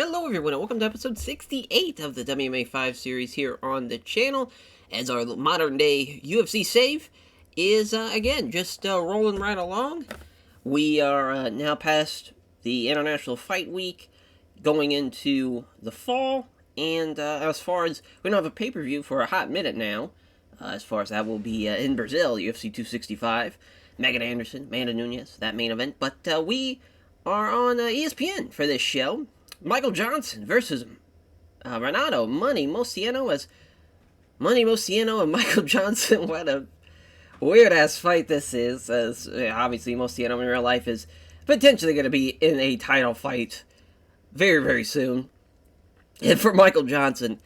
Hello everyone and welcome to episode 68 of the WMMA 5 series here on the channel, as our modern day UFC save is again just rolling right along. We are now past the International Fight Week, going into the fall, and as far as, we don't have a pay-per-view for a hot minute now, as far as that will be in Brazil, UFC 265, Megan Anderson, Amanda Nunes, that main event, but we are on ESPN for this show. Michael Johnson versus Renato Money Moicano, as Money Moicano and Michael Johnson. What a weird-ass fight this is, as obviously Moicano in real life is potentially going to be in a title fight very, very soon. And for Michael Johnson,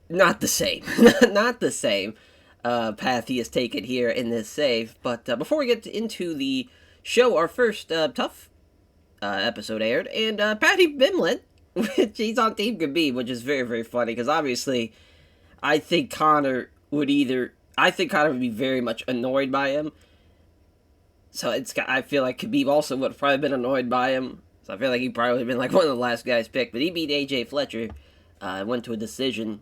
not the same. Not the same path he has taken here in this save. But before we get into the show, our first tough episode aired, and Patty Bimlett, which he's on Team Khabib, which is very, very funny, because obviously I think Conor would be very much annoyed by him, so I feel like Khabib also would have probably been annoyed by him, so I feel like he probably would have been like one of the last guys picked, but he beat AJ Fletcher, went to a decision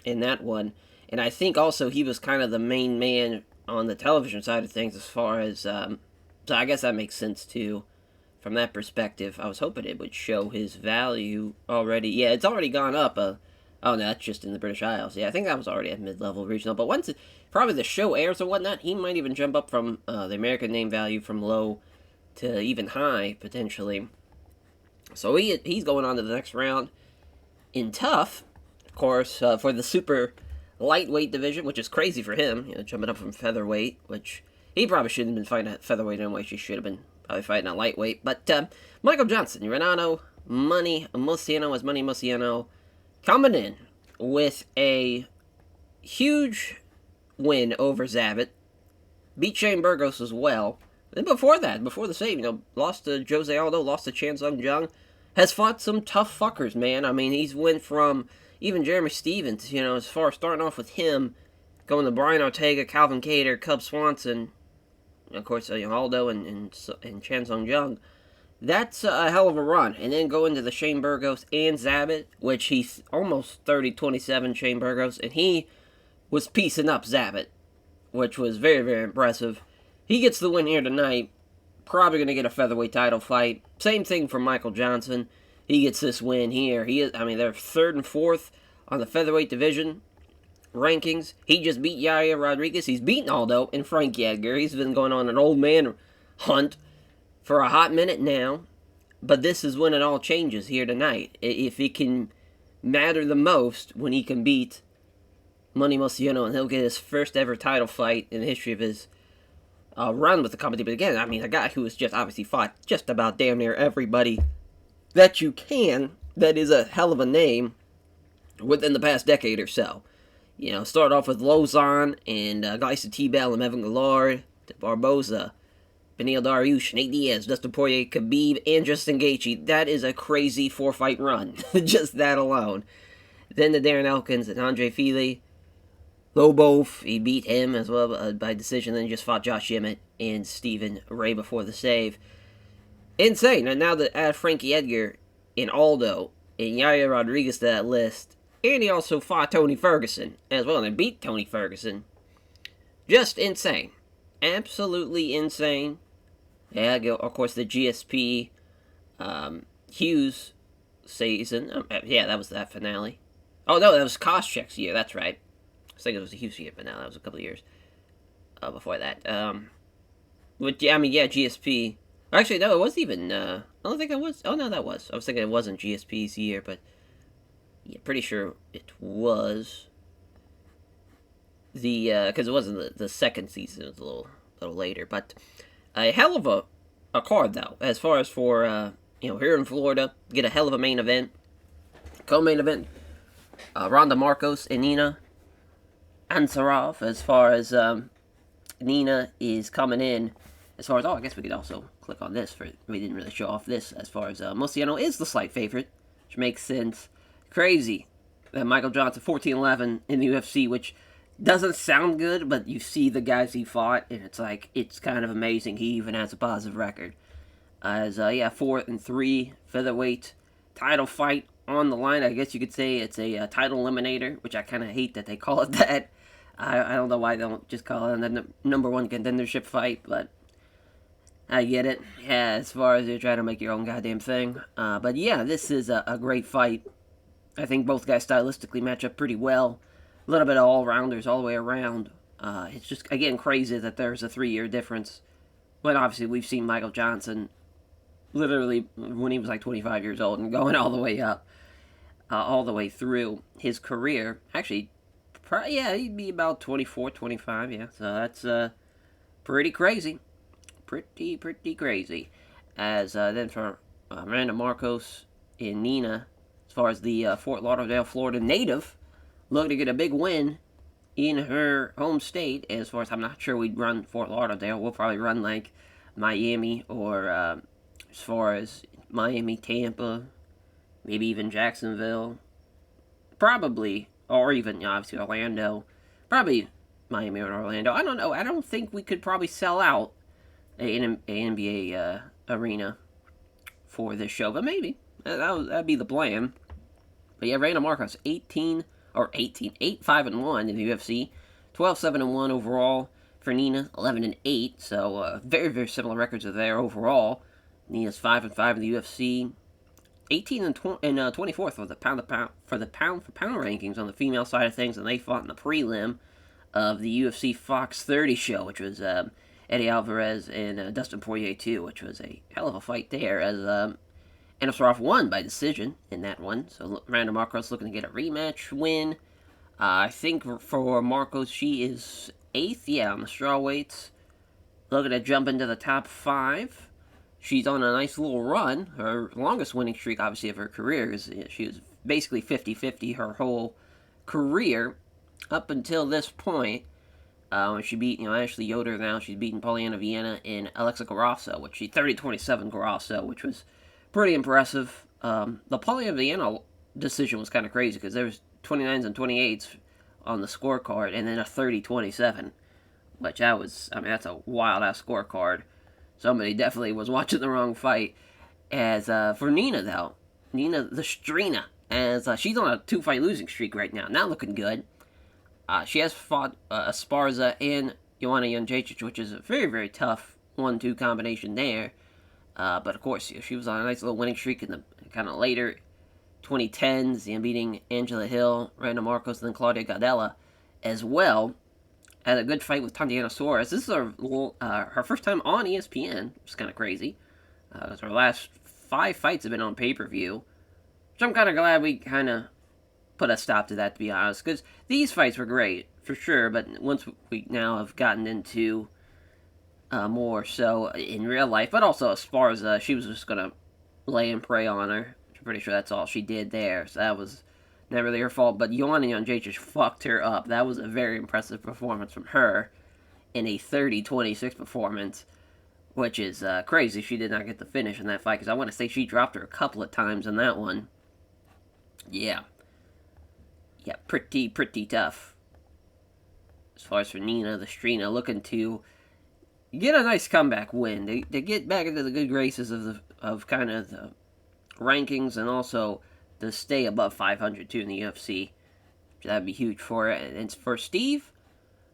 in that one, and I think also he was kind of the main man on the television side of things as far as, so I guess that makes sense too. From that perspective, I was hoping it would show his value already. Yeah, it's already gone up. Oh, no, that's just in the British Isles. Yeah, I think that was already at mid-level regional. But once probably the show airs or whatnot, he might even jump up from the American name value from low to even high, potentially. So he's going on to the next round. In tough, of course, for the super lightweight division, which is crazy for him, jumping up from featherweight, which he probably shouldn't have been fighting at featherweight anyway. He should have been probably fighting at lightweight. But Michael Johnson, Renato Money Moicano, as Money Moicano, coming in with a huge win over Zabit. Beat Shane Burgos as well. Then before that, before the save, lost to Jose Aldo, lost to Chan Sung Jung. Has fought some tough fuckers, man. I mean, he's went from even Jeremy Stevens, as far as starting off with him, going to Brian Ortega, Calvin Kattar, Cub Swanson, of course, Aldo and Chan Sung Jung. That's a hell of a run. And then go into the Shane Burgos and Zabit, which he's almost 30-27, Shane Burgos, and he was piecing up Zabit, which was very, very impressive. He gets the win here tonight. Probably going to get a featherweight title fight. Same thing for Michael Johnson. He gets this win here. They're third and fourth on the featherweight division rankings. He just beat Yair Rodriguez. He's beaten Aldo and Frankie Edgar. He's been going on an old man hunt for a hot minute now. But this is when it all changes here tonight. If it can matter the most, when he can beat Money Moicano, and he'll get his first ever title fight in the history of his run with the company. But again, a guy who has just obviously fought just about damn near everybody that you can, that is a hell of a name within the past decade or so. Start off with Lozon and Gleison T-Bell and Evan Gallard, to Barboza, Beneil Dariush, Nate Diaz, Dustin Poirier, Khabib, and Justin Gaethje. That is a crazy 4-fight run, just that alone. Then the Darren Elkins and Andre Fili, Lobov, he beat him as well by decision, then he just fought Josh Emmett and Stephen Ray before the save. Insane. And now to add Frankie Edgar and Aldo and Yair Rodriguez to that list. And he also fought Tony Ferguson as well, and they beat Tony Ferguson. Just insane. Absolutely insane. Yeah, of course, the GSP Hughes season. Yeah, that was that finale. Oh, no, that was Koscheck's year. That's right. I was thinking it was the Hughes year, but no, that was a couple of years before that. GSP. Actually, no, it wasn't even. I don't think it was. Oh, no, that was. I was thinking it wasn't GSP's year, but yeah, pretty sure it was because it wasn't the second season. It was a little later, but a hell of a card though. As far as for here in Florida, get a hell of a main event, co-main event. Ronda Marcos and Nina Ansarov. As far as Nina is coming in. As far as I guess we could also click on this we didn't really show off this. As far as Moicano is the slight favorite, which makes sense. Crazy that Michael Johnson 14-11 in the UFC, which doesn't sound good, but you see the guys he fought, and it's kind of amazing. He even has a positive record. As 4-3 featherweight title fight on the line. I guess you could say it's a title eliminator, which I kind of hate that they call it that. I don't know why they don't just call it the number one contendership fight, but I get it. Yeah, as far as you're trying to make your own goddamn thing. But yeah, this is a great fight. I think both guys stylistically match up pretty well. A little bit of all-rounders all the way around. It's just, again, crazy that there's a 3-year difference. But obviously, we've seen Michael Johnson literally when he was like 25 years old and going all the way up, all the way through his career. Actually, yeah, he'd be about 24, 25, yeah. So that's pretty crazy. Pretty crazy. As then for Miranda Marcos and Nina, as far as the Fort Lauderdale, Florida native, looking to get a big win in her home state. As far as I'm not sure we'd run Fort Lauderdale, we'll probably run like Miami or as far as Miami, Tampa, maybe even Jacksonville, probably, or even obviously Orlando, probably Miami or Orlando. I don't know. I don't think we could probably sell out an NBA arena for this show, but maybe that'd be the plan. But yeah, Miranda Marcos 8-5-1 in the UFC, 12-7-1 overall for Nina, 11-8. So very similar records are there overall. Nina's 5-5 in the UFC, 18 and 24th for the pound for pound rankings on the female side of things, and they fought in the prelim of the UFC Fox 30 show, which was Eddie Alvarez and Dustin Poirier 2, which was a hell of a fight there, as Anasarov won by decision in that one. So Miranda Marcos looking to get a rematch win. I think for Marcos, she is 8th, on the strawweights, looking to jump into the top 5. She's on a nice little run. Her longest winning streak, obviously, of her career is she was basically 50-50 her whole career up until this point. When she beat, Ashley Yoder now, she's beaten Polyana Viena and Alexa Grasso, which she 30-27 Grasso, which was pretty impressive. The Polyana Viena decision was kind of crazy because there was 29s and 28s on the scorecard, and then a 30-27, which that's a wild-ass scorecard. Somebody definitely was watching the wrong fight. As for Nina, though, Nina the Strina, as she's on a 2-fight losing streak right now, not looking good. She has fought Esparza and Joanna Jędrzejczyk, which is a very tough 1-2 combination there. But of course, she was on a nice little winning streak in the kind of later 2010s, beating Angela Hill, Miranda Marcos, and then Claudia Gadelha as well. Had a good fight with Tatiana Suarez. This is her first time on ESPN, which is kind of crazy. Because her last 5 fights have been on pay-per-view. Which I'm kind of glad we kind of put a stop to that, to be honest. Because these fights were great, for sure. But once we now have gotten into more so in real life. But also as far as she was just going to lay and prey on her. I'm pretty sure that's all she did there. So that was not really her fault. But Joanna Jędrzejczyk fucked her up. That was a very impressive performance from her in a 30-26 performance. Which is crazy. She did not get the finish in that fight. Because I want to say she dropped her a couple of times in that one. Yeah, pretty tough. As far as for Nina the Strina, looking to get a nice comeback win. They get back into the good graces of kind of the rankings, and also to stay above 500 too in the UFC. That'd be huge for it. And it's for Steve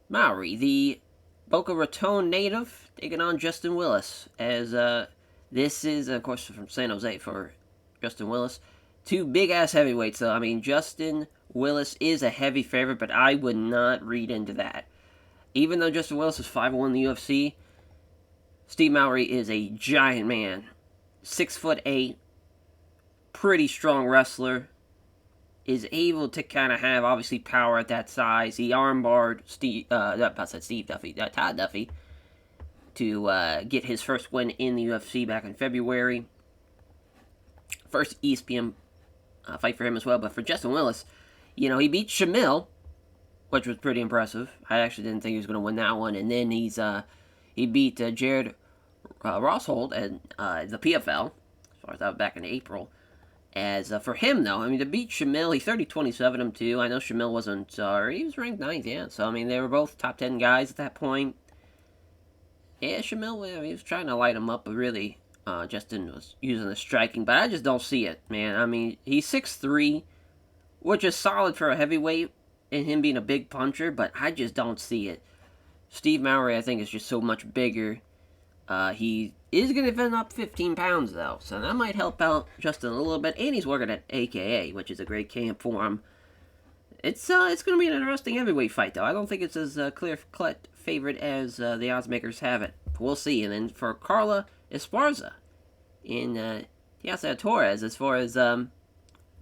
Mowry, the Boca Raton native, taking on Justin Willis. As this is, of course, from San Jose for Justin Willis. 2 big-ass heavyweights, though. I mean, Justin Willis is a heavy favorite, but I would not read into that. Even though Justin Willis is 5-1 in the UFC, Steve Mowry is a giant man. 6'8", pretty strong wrestler. Is able to kind of have, obviously, power at that size. He armbarred Todd Duffy to get his first win in the UFC back in February. First ESPN fight for him as well. But for Justin Willis, he beat Shamil, which was pretty impressive. I actually didn't think he was going to win that one. And then he beat Jared Roshold at the PFL, as far as that was back in April. As for him, though, to beat Shamil, he 30-27 him, too. I know Shamil wasn't, he was ranked 9th, yeah. So, they were both top 10 guys at that point. Yeah, Shamil, he was trying to light him up, but really, Justin was using the striking, but I just don't see it, man. I mean, he's 6'3", which is solid for a heavyweight, and him being a big puncher, but I just don't see it. Steve Mowry, I think, is just so much bigger. He is going to defend up 15 pounds, though, so that might help out Justin a little bit, and he's working at AKA, which is a great camp for him. It's going to be an interesting heavyweight fight, though. I don't think it's as clear-cut favorite as the odds makers have it. But we'll see. And then for Carla Esparza in Torres, as far as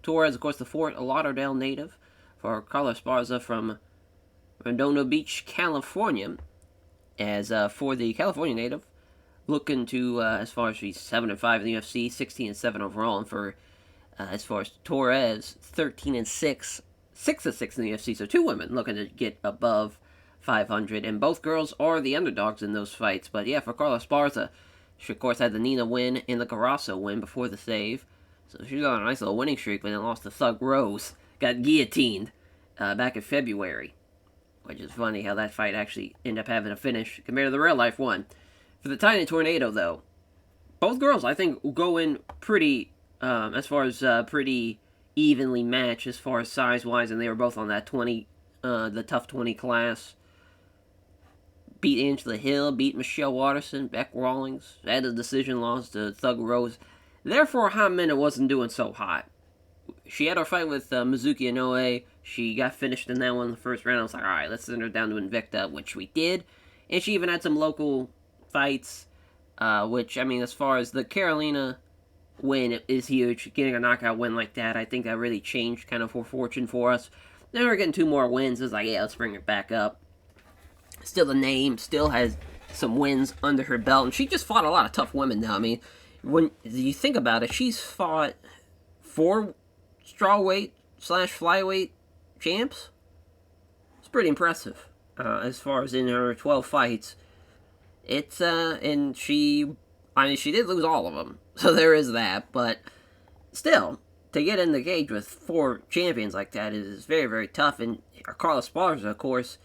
Torres, of course, the Fort Lauderdale native. For Carla Esparza from Redondo Beach, California. As for the California native, looking to, as far as she's 7-5 in the UFC, 16-7 overall. And for, as far as Torres, 13-6. 6-6 in the UFC, so two women looking to get above 500, and both girls are the underdogs in those fights. But yeah, for Carla Esparza, she of course had the Nina win and the Carasso win before the save, so she's on a nice little winning streak, but then lost to Thug Rose, got guillotined back in February, which is funny how that fight actually ended up having a finish compared to the real life one. For the Tiny Tornado, though, both girls I think will go in pretty, as far as pretty evenly matched as far as size-wise, and they were both on that 20, the tough 20 class. Beat Angela Hill, beat Michelle Watterson, Beck Rawlings, had a decision loss to Thug Rose. Therefore, a hot minute wasn't doing so hot. She had her fight with Mizuki Inoue. She got finished in that one in the first round. I was like, alright, let's send her down to Invicta, which we did. And she even had some local fights, which, I mean, as far as the Carolina win is huge. Getting a knockout win like that, I think that really changed kind of her fortune for us. Then we're getting 2 more wins. It's like, yeah, let's bring it back up. Still the name, still has some wins under her belt, and she just fought a lot of tough women now. I mean, when you think about it, she's fought 4 strawweight / flyweight champs. It's pretty impressive as far as in her 12 fights. It's and she did lose all of them. So there is that, but still, to get in the cage with 4 champions like that is very, very tough. And Carla Esparza, of course,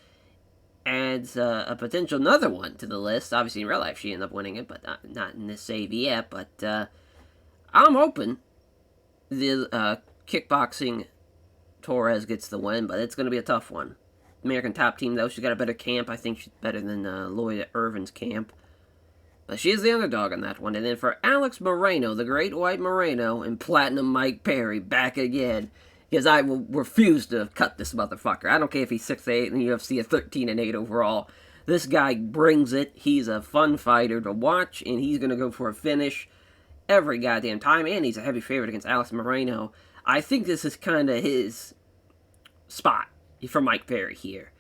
adds a potential another one to the list. Obviously, in real life, she ended up winning it, but not in this save yet. But I'm hoping the kickboxing Torres gets the win, but it's going to be a tough one. American top team, though, she's got a better camp. I think she's better than Lloyd Irvin's camp. But she is the underdog on that one. And then for Alex Moreno, the Great White Moreno, and Platinum Mike Perry back again. Because I will refuse to cut this motherfucker. I don't care if he's 6'8" in the UFC at 13-8 overall. This guy brings it. He's a fun fighter to watch, and he's going to go for a finish every goddamn time. And he's a heavy favorite against Alex Moreno. I think this is kind of his spot for Mike Perry here.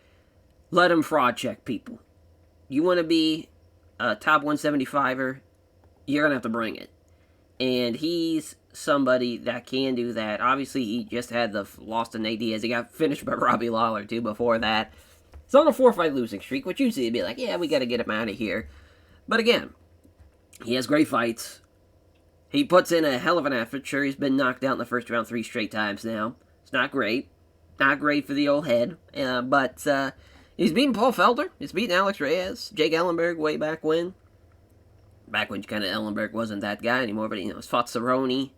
Let him fraud check people. You want to be a top 175er, you're going to have to bring it. And he's somebody that can do that. Obviously, he just had the loss to Nate Diaz. He got finished by Robbie Lawler, too, before that. He's on a 4-fight losing streak, which usually would be like, yeah, we got to get him out of here. But again, he has great fights. He puts in a hell of an effort. Sure, he's been knocked out in the first round 3 straight times now. It's not great. Not great for the old head. But he's beaten Paul Felder. He's beaten Alex Reyes. Jake Ellenberg way back when. Back when kind of Ellenberg wasn't that guy anymore. But, he's fought Cerrone.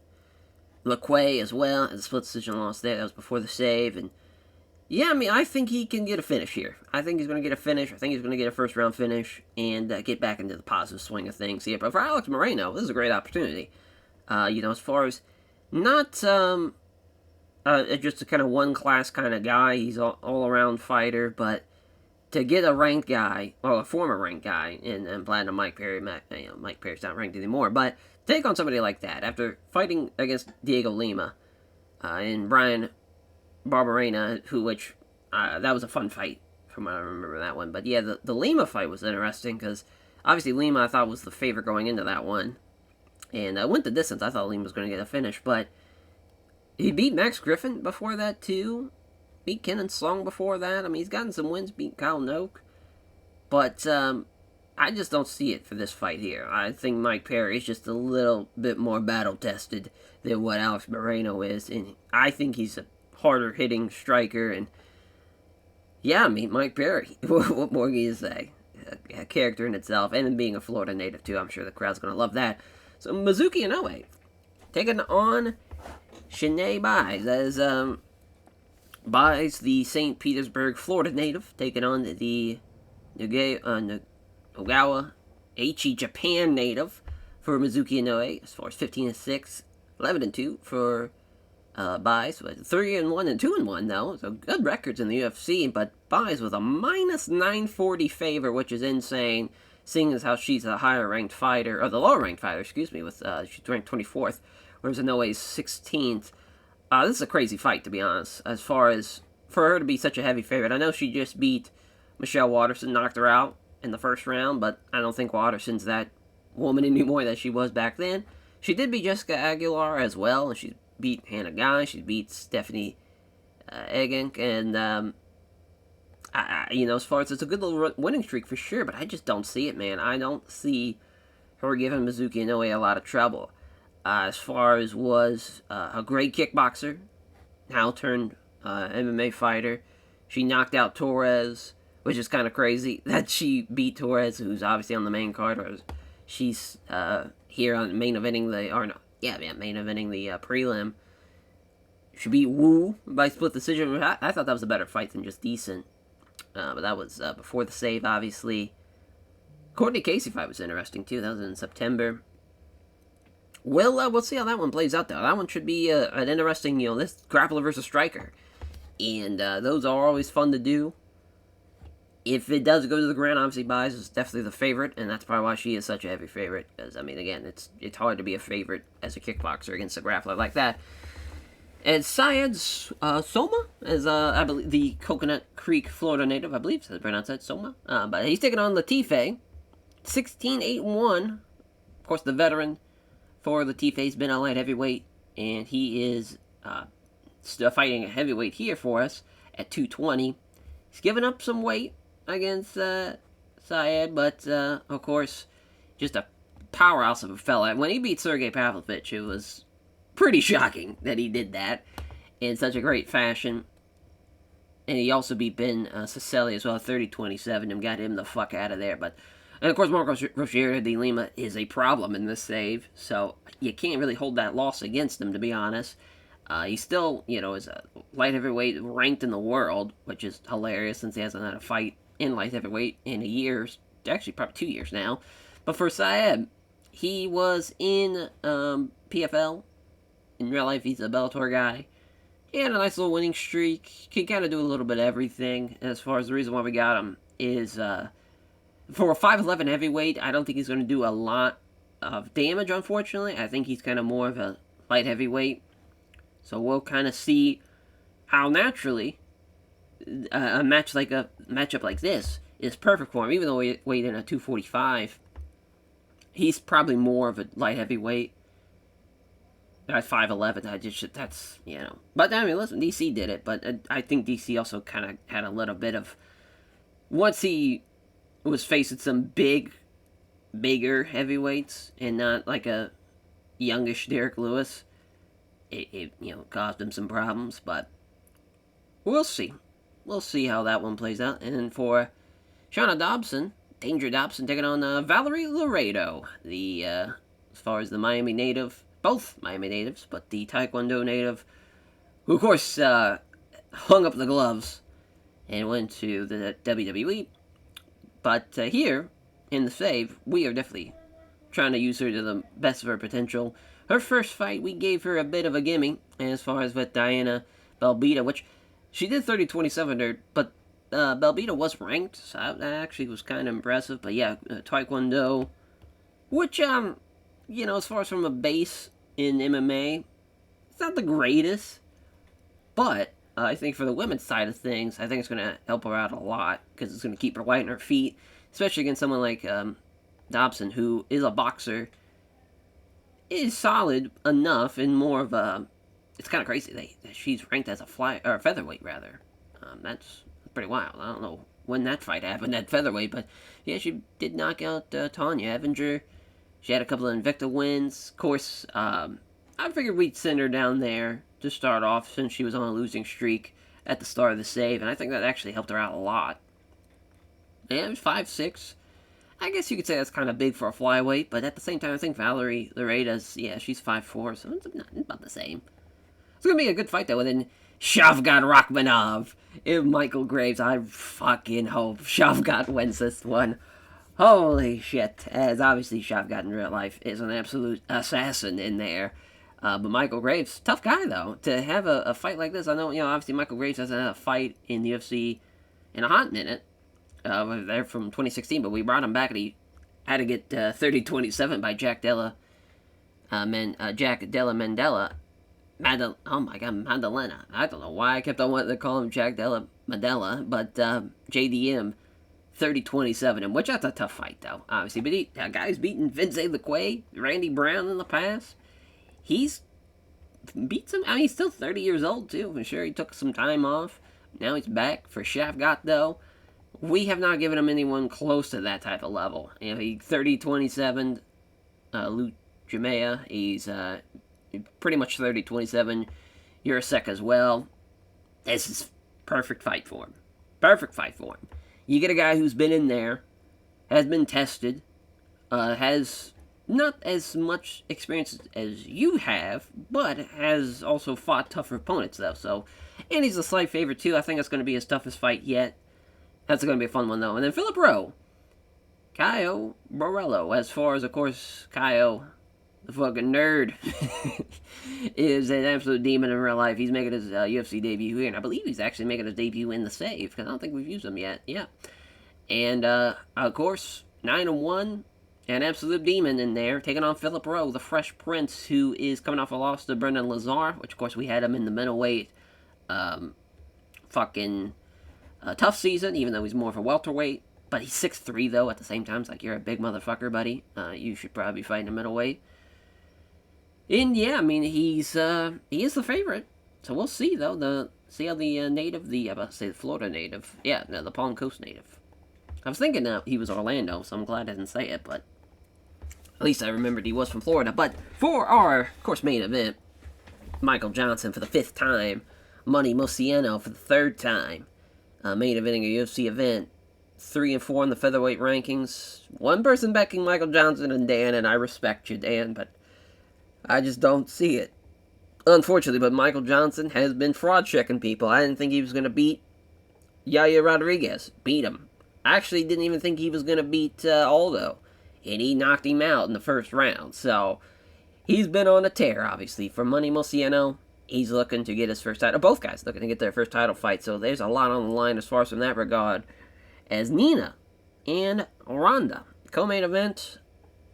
LaQuay as well. As a split decision loss there. That was before the save. And yeah, I mean, I think he can get a finish here. I think he's going to get a finish. I think he's going to get a first-round finish and get back into the positive swing of things here. But for Alex Moreno, this is a great opportunity. As far as not just a kind of one-class kind of guy. He's an all-around fighter, but to get a ranked guy, well, a former ranked guy, in Platinum Mike Perry, Mike Perry's not ranked anymore, but take on somebody like that after fighting against Diego Lima and Brian Barberena, that was a fun fight from what I remember that one. But yeah, the Lima fight was interesting because obviously Lima I thought was the favorite going into that one. And I went the distance. I thought Lima was going to get a finish, but he beat Max Griffin before that too. Beat Kenan Slong before that. I mean, he's gotten some wins, beat Kyle Noak. But I just don't see it for this fight here. I think Mike Perry is just a little bit more battle-tested than what Alex Moreno is. And I think he's a harder-hitting striker. And yeah, I mean, Mike Perry. What more can you say? A character in itself. And being a Florida native, too. I'm sure the crowd's going to love that. So Mizuki Inoue taking on Shanae Buys as Buys, the St. Petersburg, Florida native, taking on the Nagawa Aichi, Japan native for Mizuki Inoue. As far as 15-6, 11-2 for Buys, with 3-1 and 2-1 though. So good records in the UFC, but Buys with a minus 940 favor, which is insane, seeing as how she's a higher ranked fighter, or the lower ranked fighter, excuse me, with she's ranked 24th, whereas Inoue's 16th. This is a crazy fight, to be honest, as far as for her to be such a heavy favorite. I know she just beat Michelle Waterson, knocked her out in the first round, but I don't think Waterson's that woman anymore that she was back then. She did beat Jessica Aguilar as well, and she beat Hannah Guy, she beat Stephanie Egink, and as far as it's a good little winning streak for sure, but I just don't see it, man. I don't see her giving Mizuki Inoue a lot of trouble. As far as was a great kickboxer, now turned MMA fighter. She knocked out Torres, which is kind of crazy that she beat Torres, who's obviously on the main card. Or she's here on main eventing the prelim. She beat Wu by split decision. I thought that was a better fight than just decent. But that was before the save, obviously. Courtney Casey fight was interesting, too. That was in September. We'll see how that one plays out, though. That one should be an interesting, this grappler versus striker. And those are always fun to do. If it does go to the ground, obviously Buys is definitely the favorite, and that's probably why she is such a heavy favorite. Because, again, it's hard to be a favorite as a kickboxer against a grappler like that. And Syed Soma is, I believe, the Coconut Creek, Florida native, I believe, so I pronounce that, Soma. But he's taking on Latif, 16-8-1. Of course, the veteran for Latif has been a light heavyweight, and he is still fighting a heavyweight here for us at 220. He's given up some weight against Syed, but, of course, just a powerhouse of a fella. When he beat Sergey Pavlovich, it was pretty shocking that he did that in such a great fashion. And he also beat Ben Ciceli as well, 30-27, and got him the fuck out of there. And of course, Marcos Rocha de Lima is a problem in this save, so you can't really hold that loss against him, to be honest. He still, is a light heavyweight ranked in the world, which is hilarious since he hasn't had a fight in light heavyweight in a year, actually probably 2 years now. But for Syed, he was in PFL. In real life, he's a Bellator guy. He had a nice little winning streak. He can kind of do a little bit of everything. As far as the reason why we got him is, for a 5'11 heavyweight, I don't think he's going to do a lot of damage, unfortunately. I think he's kind of more of a light heavyweight. So we'll kind of see how naturally a matchup like this is perfect for him. Even though he weighed in at 245, he's probably more of a light heavyweight. At 5'11", But, listen, DC did it, but I think DC also kind of had a little bit of... Once he was facing some bigger heavyweights, and not like a youngish Derek Lewis, it caused him some problems, but we'll see. We'll see how that one plays out. And then for Shauna Dobson, Danger Dobson, taking on Valerie Laredo, as far as the Miami native... Both Miami natives, but the Taekwondo native, who of course hung up the gloves and went to the WWE. But here, in the save, we are definitely trying to use her to the best of her potential. Her first fight, we gave her a bit of a gimme, as far as with Diana Belbita, which she did 30-27 her, but Belbita was ranked, so that actually was kind of impressive. But yeah, Taekwondo, which, as far as from a base in MMA, it's not the greatest, but I think for the women's side of things, I think it's going to help her out a lot, because it's going to keep her light on her feet, especially against someone like Dobson, who is a boxer, is solid enough, and more of a... It's kind of crazy that she's ranked as a featherweight, rather. That's pretty wild. I don't know when that fight happened at featherweight, but yeah, she did knock out Tanya Evinger. She had a couple of Invicta wins. Of course, I figured we'd send her down there to start off, since she was on a losing streak at the start of the save, and I think that actually helped her out a lot. Yeah, it was 5-6. I guess you could say that's kind of big for a flyweight, but at the same time, I think Valerie Loreda's, yeah, she's 5'4", so it's about the same. It's going to be a good fight, though, and then Shavkat Rakhmonov and Michael Graves. I fucking hope Shavkat wins this one. Holy shit, as obviously Shavkat in real life is an absolute assassin in there. But Michael Graves, tough guy, though, to have a fight like this. I know, obviously Michael Graves hasn't had a fight in the UFC in a hot minute. They're from 2016, but we brought him back, and he had to get 30-27 by Jack Della Mandela. Oh my god, Madalena. I don't know why I kept on wanting to call him Jack Della Mandela, but JDM 30-27, and which that's a tough fight, though, obviously. But that guy's beaten Vince LeQuay, Randy Brown in the past. He's beat some. I mean, he's still 30 years old, too. I'm sure he took some time off. Now he's back for Shavkat, though. We have not given him anyone close to that type of level. He 30-27, Luke Jamea. He's pretty much 30-27. Urasek as well. This is perfect fight for him. Perfect fight for him. You get a guy who's been in there, has been tested, has not as much experience as you have, but has also fought tougher opponents, though. So, and he's a slight favorite, too. I think it's going to be his toughest fight yet. That's going to be a fun one, though. And then Philip Rowe. Caio Borrello. As far as, of course, Caio, the fucking nerd, is an absolute demon in real life. He's making his UFC debut here, and I believe he's actually making his debut in the save, because I don't think we've used him yet. Yeah. And, of course, 9-1, an absolute demon in there, taking on Philip Rowe, the Fresh Prince, who is coming off a loss to Brendan Lazar, which, of course, we had him in the middleweight, tough season, even though he's more of a welterweight. But he's 6'3", though, at the same time. It's like, you're a big motherfucker, buddy. You should probably be fighting a middleweight. And, yeah, I mean, he is the favorite. So we'll see, though. See how the native, I'm about to say the Florida native. Yeah, no, the Palm Coast native. I was thinking he was Orlando, so I'm glad I didn't say it, but at least I remembered he was from Florida. But for our, of course, main event, Michael Johnson for the 5th time, Money Moicano for the 3rd time. Main eventing a UFC event, 3-4 in the featherweight rankings. One person backing Michael Johnson and Dan, and I respect you, Dan, but I just don't see it. Unfortunately, but Michael Johnson has been fraud checking people. I didn't think he was going to beat Yair Rodriguez. Beat him. I actually didn't even think he was going to beat Aldo, and he knocked him out in the first round. So he's been on a tear, obviously. For Money Moicano, he's looking to get his first title. Both guys looking to get their first title fight, so there's a lot on the line as far as in that regard. As Nina and Ronda, co-main event,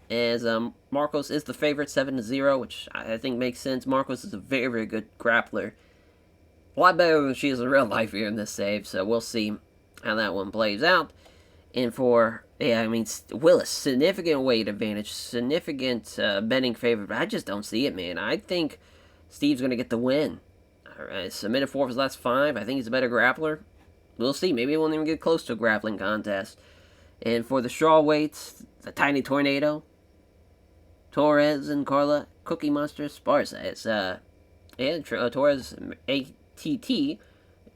as Marcos is the favorite, 7-0, which I think makes sense. Marcos is a very, very good grappler. A lot better than she is in real life here in this save, so we'll see how that one plays out. And for, Willis, significant weight advantage, significant betting favorite, but I just don't see it, man. I think Steve's going to get the win. Submitted 4 of his last 5. I think he's a better grappler. We'll see. Maybe he won't even get close to a grappling contest. And for the straw weights, the Tiny Tornado, Torres and Carla, Cookie Monster, Esparza. It's, Torres, ATT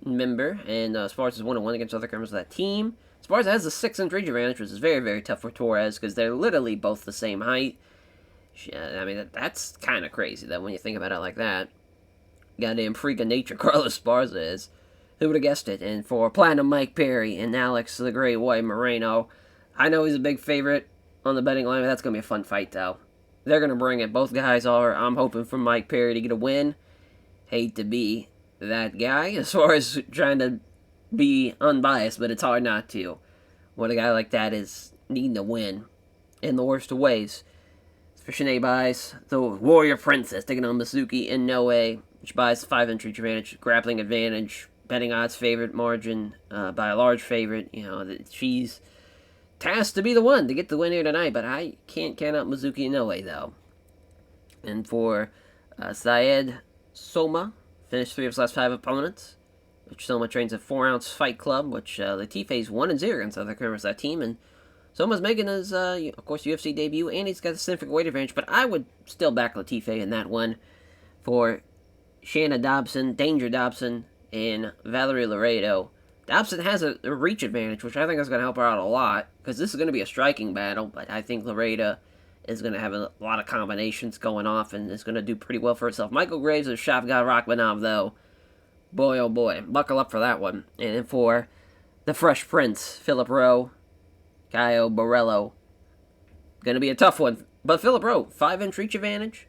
member, and Esparza is 1-1 against other members of that team. Esparza has a 6-inch reach advantage, which is very, very tough for Torres, because they're literally both the same height. I mean, that's kind of crazy, though, when you think about it like that. Goddamn freak of nature Carla Esparza is. Who would have guessed it? And for Platinum Mike Perry and Alex the Great White Moreno, I know he's a big favorite on the betting line, but that's going to be a fun fight, though. They're going to bring it. Both guys are. I'm hoping for Mike Perry to get a win. Hate to be that guy as far as trying to be unbiased, but it's hard not to. When a guy like that is needing to win in the worst of ways. For Shanae buys the Warrior Princess taking on Mizuki in Noe, which buys 5-inch reach advantage, grappling advantage, betting odds favorite margin by a large favorite. She's tasked to be the one to get the win here tonight, but I can't count out Mizuki in Noe, though. And for Syed Soma, finished 3 of his last 5 opponents, which Soma trains at 4-ounce Fight Club, which Latif is 1-0 against other members of that team, and Soma's making his, of course, UFC debut, and he's got a significant weight advantage, but I would still back Latif in that one for Shanna Dobson, Danger Dobson, and Valerie Laredo. Dobson has a reach advantage, which I think is going to help her out a lot. because this is going to be a striking battle, but I think Loretta is going to have a lot of combinations going off and is going to do pretty well for itself. Michael Graves or Shavkat Rakhmonov, though, boy, oh boy, buckle up for that one. And then for the Fresh Prince, Philip Rowe, Caio Borrello, going to be a tough one. But Philip Rowe, 5-inch reach advantage,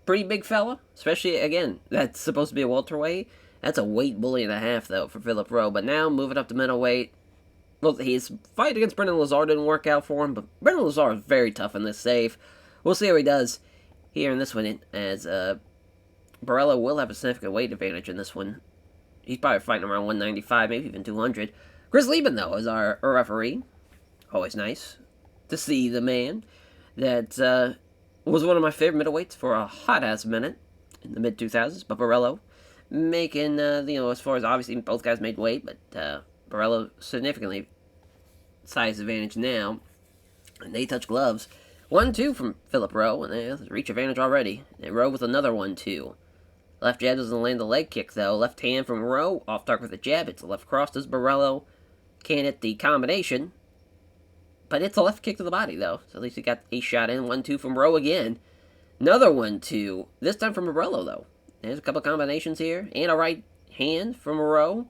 pretty big fella, especially, again, that's supposed to be a welterweight. That's a weight bully and a half, though, for Philip Rowe. But now, moving up to middleweight, well, his fight against Brendan Lazar didn't work out for him, but Brendan Lazar is very tough in this save. We'll see how he does here in this one, as Borrello will have a significant weight advantage in this one. He's probably fighting around 195, maybe even 200. Chris Lieben, though, is our referee. Always nice to see the man that was one of my favorite middleweights for a hot-ass minute in the mid-2000s, but Borrello making, as far as obviously both guys made weight, but Borrello significantly size advantage now, and they touch gloves. 1-2 from Philip Rowe, and there's reach advantage already. And Rowe with another 1-2. Left jab doesn't land the leg kick, though. Left hand from Rowe, off target with a jab. It's a left cross. Does Borrello can't hit the combination, but it's a left kick to the body, though. So at least he got a shot in. 1-2 from Rowe again. Another 1-2. This time from Borrello, though. There's a couple combinations here. And a right hand from Rowe.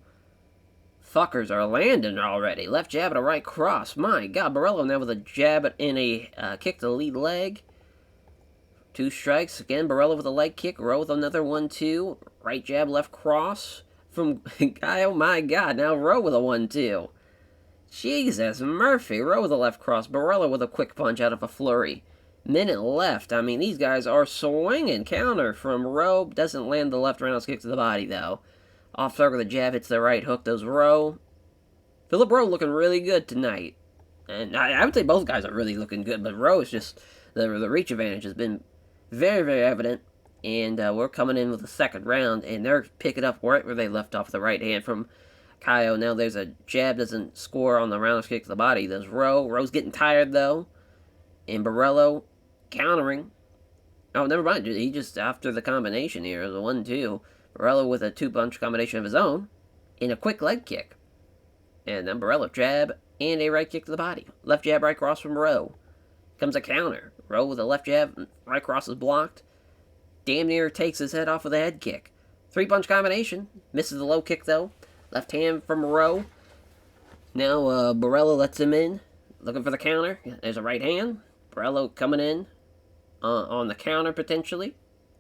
Fuckers are landing already. Left jab and a right cross. My God, Borrello now with a jab and a kick to the lead leg. 2 strikes. Again, Borrello with a leg kick. Rowe with another 1-2. Right jab, left cross from Guy. Oh my God, now Rowe with a 1-2. Jesus, Murphy. Rowe with a left cross. Borrello with a quick punch out of a flurry. Minute left. I mean, these guys are swinging. Counter from Rowe. Doesn't land the left roundhouse kick to the body, though. Off target with the jab, hits the right hook, does Rowe. Philip Rowe looking really good tonight. And I would say both guys are really looking good, but Rowe is just, the reach advantage has been very, very evident. And we're coming in with the second round, and they're picking up right where they left off, the right hand from Caio. Now there's a jab, doesn't score on the roundhouse kick to the body, does Rowe. Rowe's getting tired, though. And Borrello countering. Oh, never mind, he just, after the combination here, the 1-2. Borrello with a 2-punch combination of his own, and a quick leg kick. And then Borrello jab, and a right kick to the body. Left jab, right cross from Rowe. Comes a counter. Rowe with a left jab, right cross is blocked. Damn near takes his head off with a head kick. 3-punch combination. Misses the low kick, though. Left hand from Rowe. Now, Borrello lets him in. Looking for the counter. There's a right hand. Borrello coming in on the counter, potentially.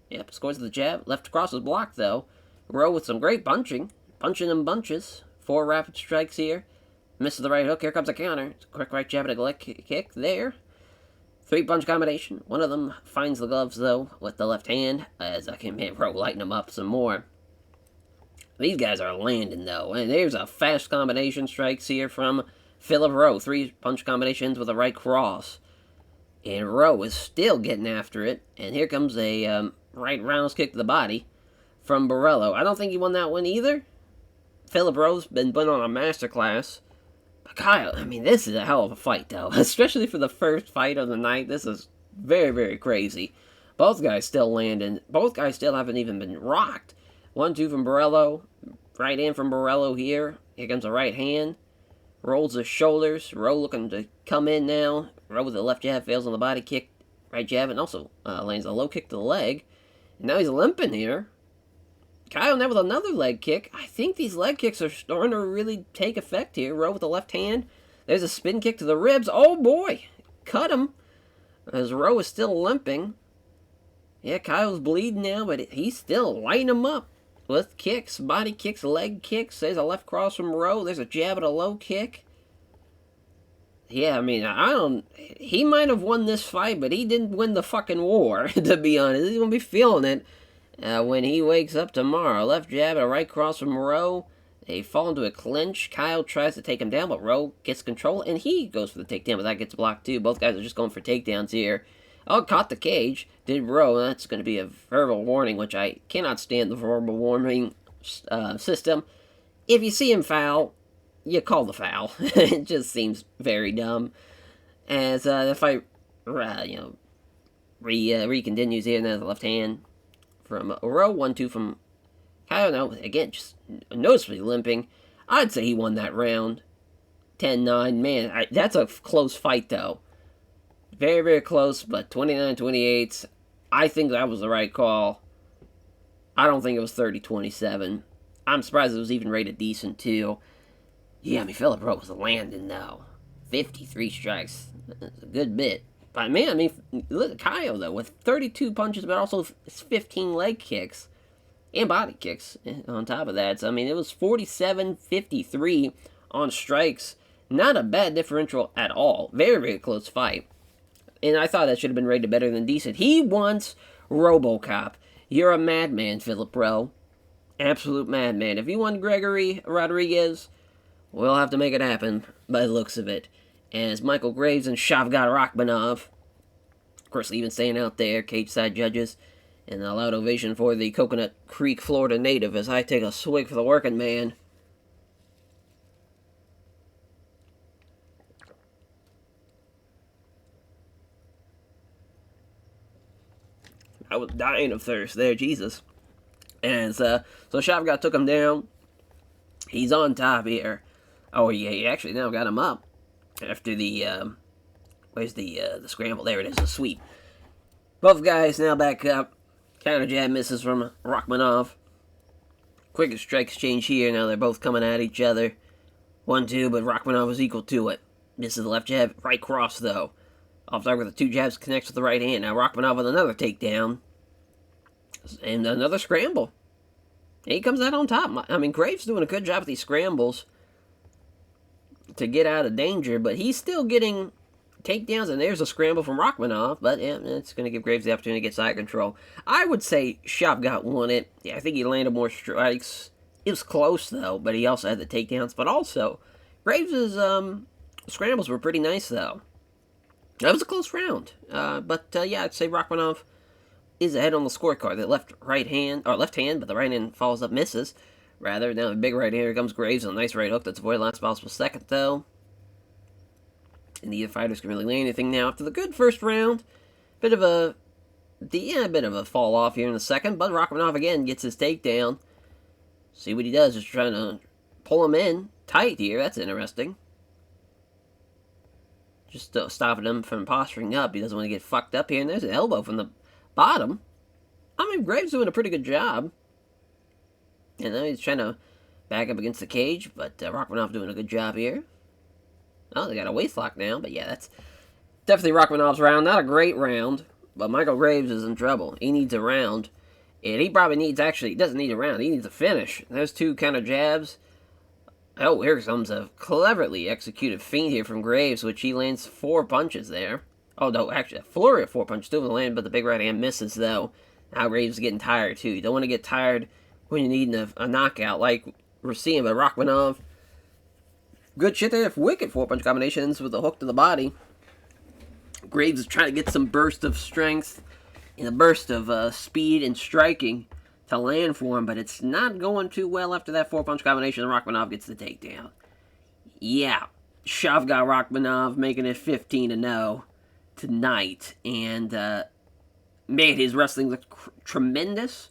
Yep, scores the jab. Left cross is blocked, though. Rowe with some great punching. Punching in bunches. 4 rapid strikes here. Misses the right hook. Here comes a counter. It's a quick right jab and a leg kick there. 3-punch combination. One of them finds the gloves, though, with the left hand. As I can Rowe lighten them up some more. These guys are landing, though. And there's a fast combination strikes here from Philip Rowe. 3-punch combinations with a right cross. And Rowe is still getting after it. And here comes a right roundhouse kick to the body from Borrello. I don't think he won that one either. Philip Rowe's been put on a masterclass. But Kyle, I mean, this is a hell of a fight, though. Especially for the first fight of the night. This is very, very crazy. Both guys still landing. Both guys still haven't even been rocked. 1-2 from Borrello. Right hand from Borrello here. Here comes a right hand. Rolls his shoulders. Rowe looking to come in now. Rowe with the left jab fails on the body kick. Right jab and also lands a low kick to the leg. And now he's limping here. Kyle now with another leg kick. I think these leg kicks are starting to really take effect here. Rowe with the left hand. There's a spin kick to the ribs. Oh boy! Cut him. As Rowe is still limping. Yeah, Kyle's bleeding now, but he's still lighting him up. With kicks, body kicks, leg kicks. There's a left cross from Rowe. There's a jab and a low kick. Yeah, I mean, he might have won this fight, but he didn't win the fucking war, to be honest. He's going to be feeling it when he wakes up tomorrow. Left jab and a right cross from Rowe. They fall into a clinch. Kyle tries to take him down, but Rowe gets control, and he goes for the takedown, but that gets blocked too. Both guys are just going for takedowns here. Oh, caught the cage. Did Rowe. That's going to be a verbal warning, which I cannot stand the verbal warning system. If you see him foul, you call the foul. It just seems very dumb. As the fight, continues here. Now the left hand from Rowe. 1-2 from Kyle. Now, again, just noticeably limping. I'd say he won that round. 10-9. Man, that's a close fight, though. Very, very close, but 29-28. I think that was the right call. I don't think it was 30-27. I'm surprised it was even rated decent, too. Yeah, I mean, Philip Rowe was landing, though. 53 strikes. That's a good bit. But, man, I mean, look at Kyle, though, with 32 punches, but also 15 leg kicks. And body kicks on top of that. So, I mean, it was 47-53 on strikes. Not a bad differential at all. Very, very close fight. And I thought that should have been rated better than decent. He wants RoboCop. You're a madman, Philip Rowe. Absolute madman. If you want Gregory Rodriguez, we'll have to make it happen by the looks of it. As Michael Graves and Shavkat Rakhmonov, of course, even staying out there, cage side judges, and a loud ovation for the Coconut Creek, Florida native as I take a swig for the working man. I was dying of thirst there, Jesus. And so Shavkat took him down. He's on top here. Oh, yeah, he actually now got him up after the, where's the scramble? There it is, the sweep. Both guys now back up. Counter jab misses from Rakhmonov. Quick strike exchange here. Now they're both coming at each other. 1-2, but Rakhmonov is equal to it. Misses the left jab. Right cross, though. Off target with the two jabs, connects with the right hand. Now Rakhmonov with another takedown. And another scramble. He comes out on top. I mean, Graves doing a good job with these scrambles to get out of danger, but he's still getting takedowns, and there's a scramble from Rakhmonov, but yeah, it's going to give Graves the opportunity to get side control. I would say Shavkat won it. Yeah, I think he landed more strikes. It was close, though, but he also had the takedowns. But also, Graves' scrambles were pretty nice, though. That was a close round. But yeah, I'd say Rakhmonov is ahead on the scorecard. The left hand, but the right hand falls up, misses. Rather, now the big right hand, here comes Graves, and a nice right hook that's avoided last possible second, though. And neither fighters can really land anything now. After the good first round, bit of a fall off here in the second, but Rakhmonov again gets his takedown. See what he does, just trying to pull him in tight here. That's interesting. Just stopping him from posturing up. He doesn't want to get fucked up here. And there's an elbow from the bottom. I mean, Graves doing a pretty good job. And now he's trying to back up against the cage, but Rakhmonov doing a good job here. Oh, they got a waist lock now, but yeah, that's definitely Rakhmonov's round. Not a great round, but Michael Graves is in trouble. He needs a round, and he probably needs, actually, he doesn't need a round. He needs a finish. There's two counter jabs. Oh, here comes a cleverly executed feint here from Graves, which he lands 4 punches there. Oh, no, actually, a flurry of 4 punches still in the land, but the big right hand misses, though. Now Graves is getting tired, too. You don't want to get tired when you need a knockout like we're seeing, but Rakhmonov, good shit there. Wicked 4-punch combinations with a hook to the body. Graves is trying to get some burst of strength and a burst of speed and striking to land for him, but it's not going too well after that 4-punch combination. Rakhmonov gets the takedown. Yeah, Shavkat Rakhmonov making it 15-0 tonight, and man, his wrestling looks tremendous.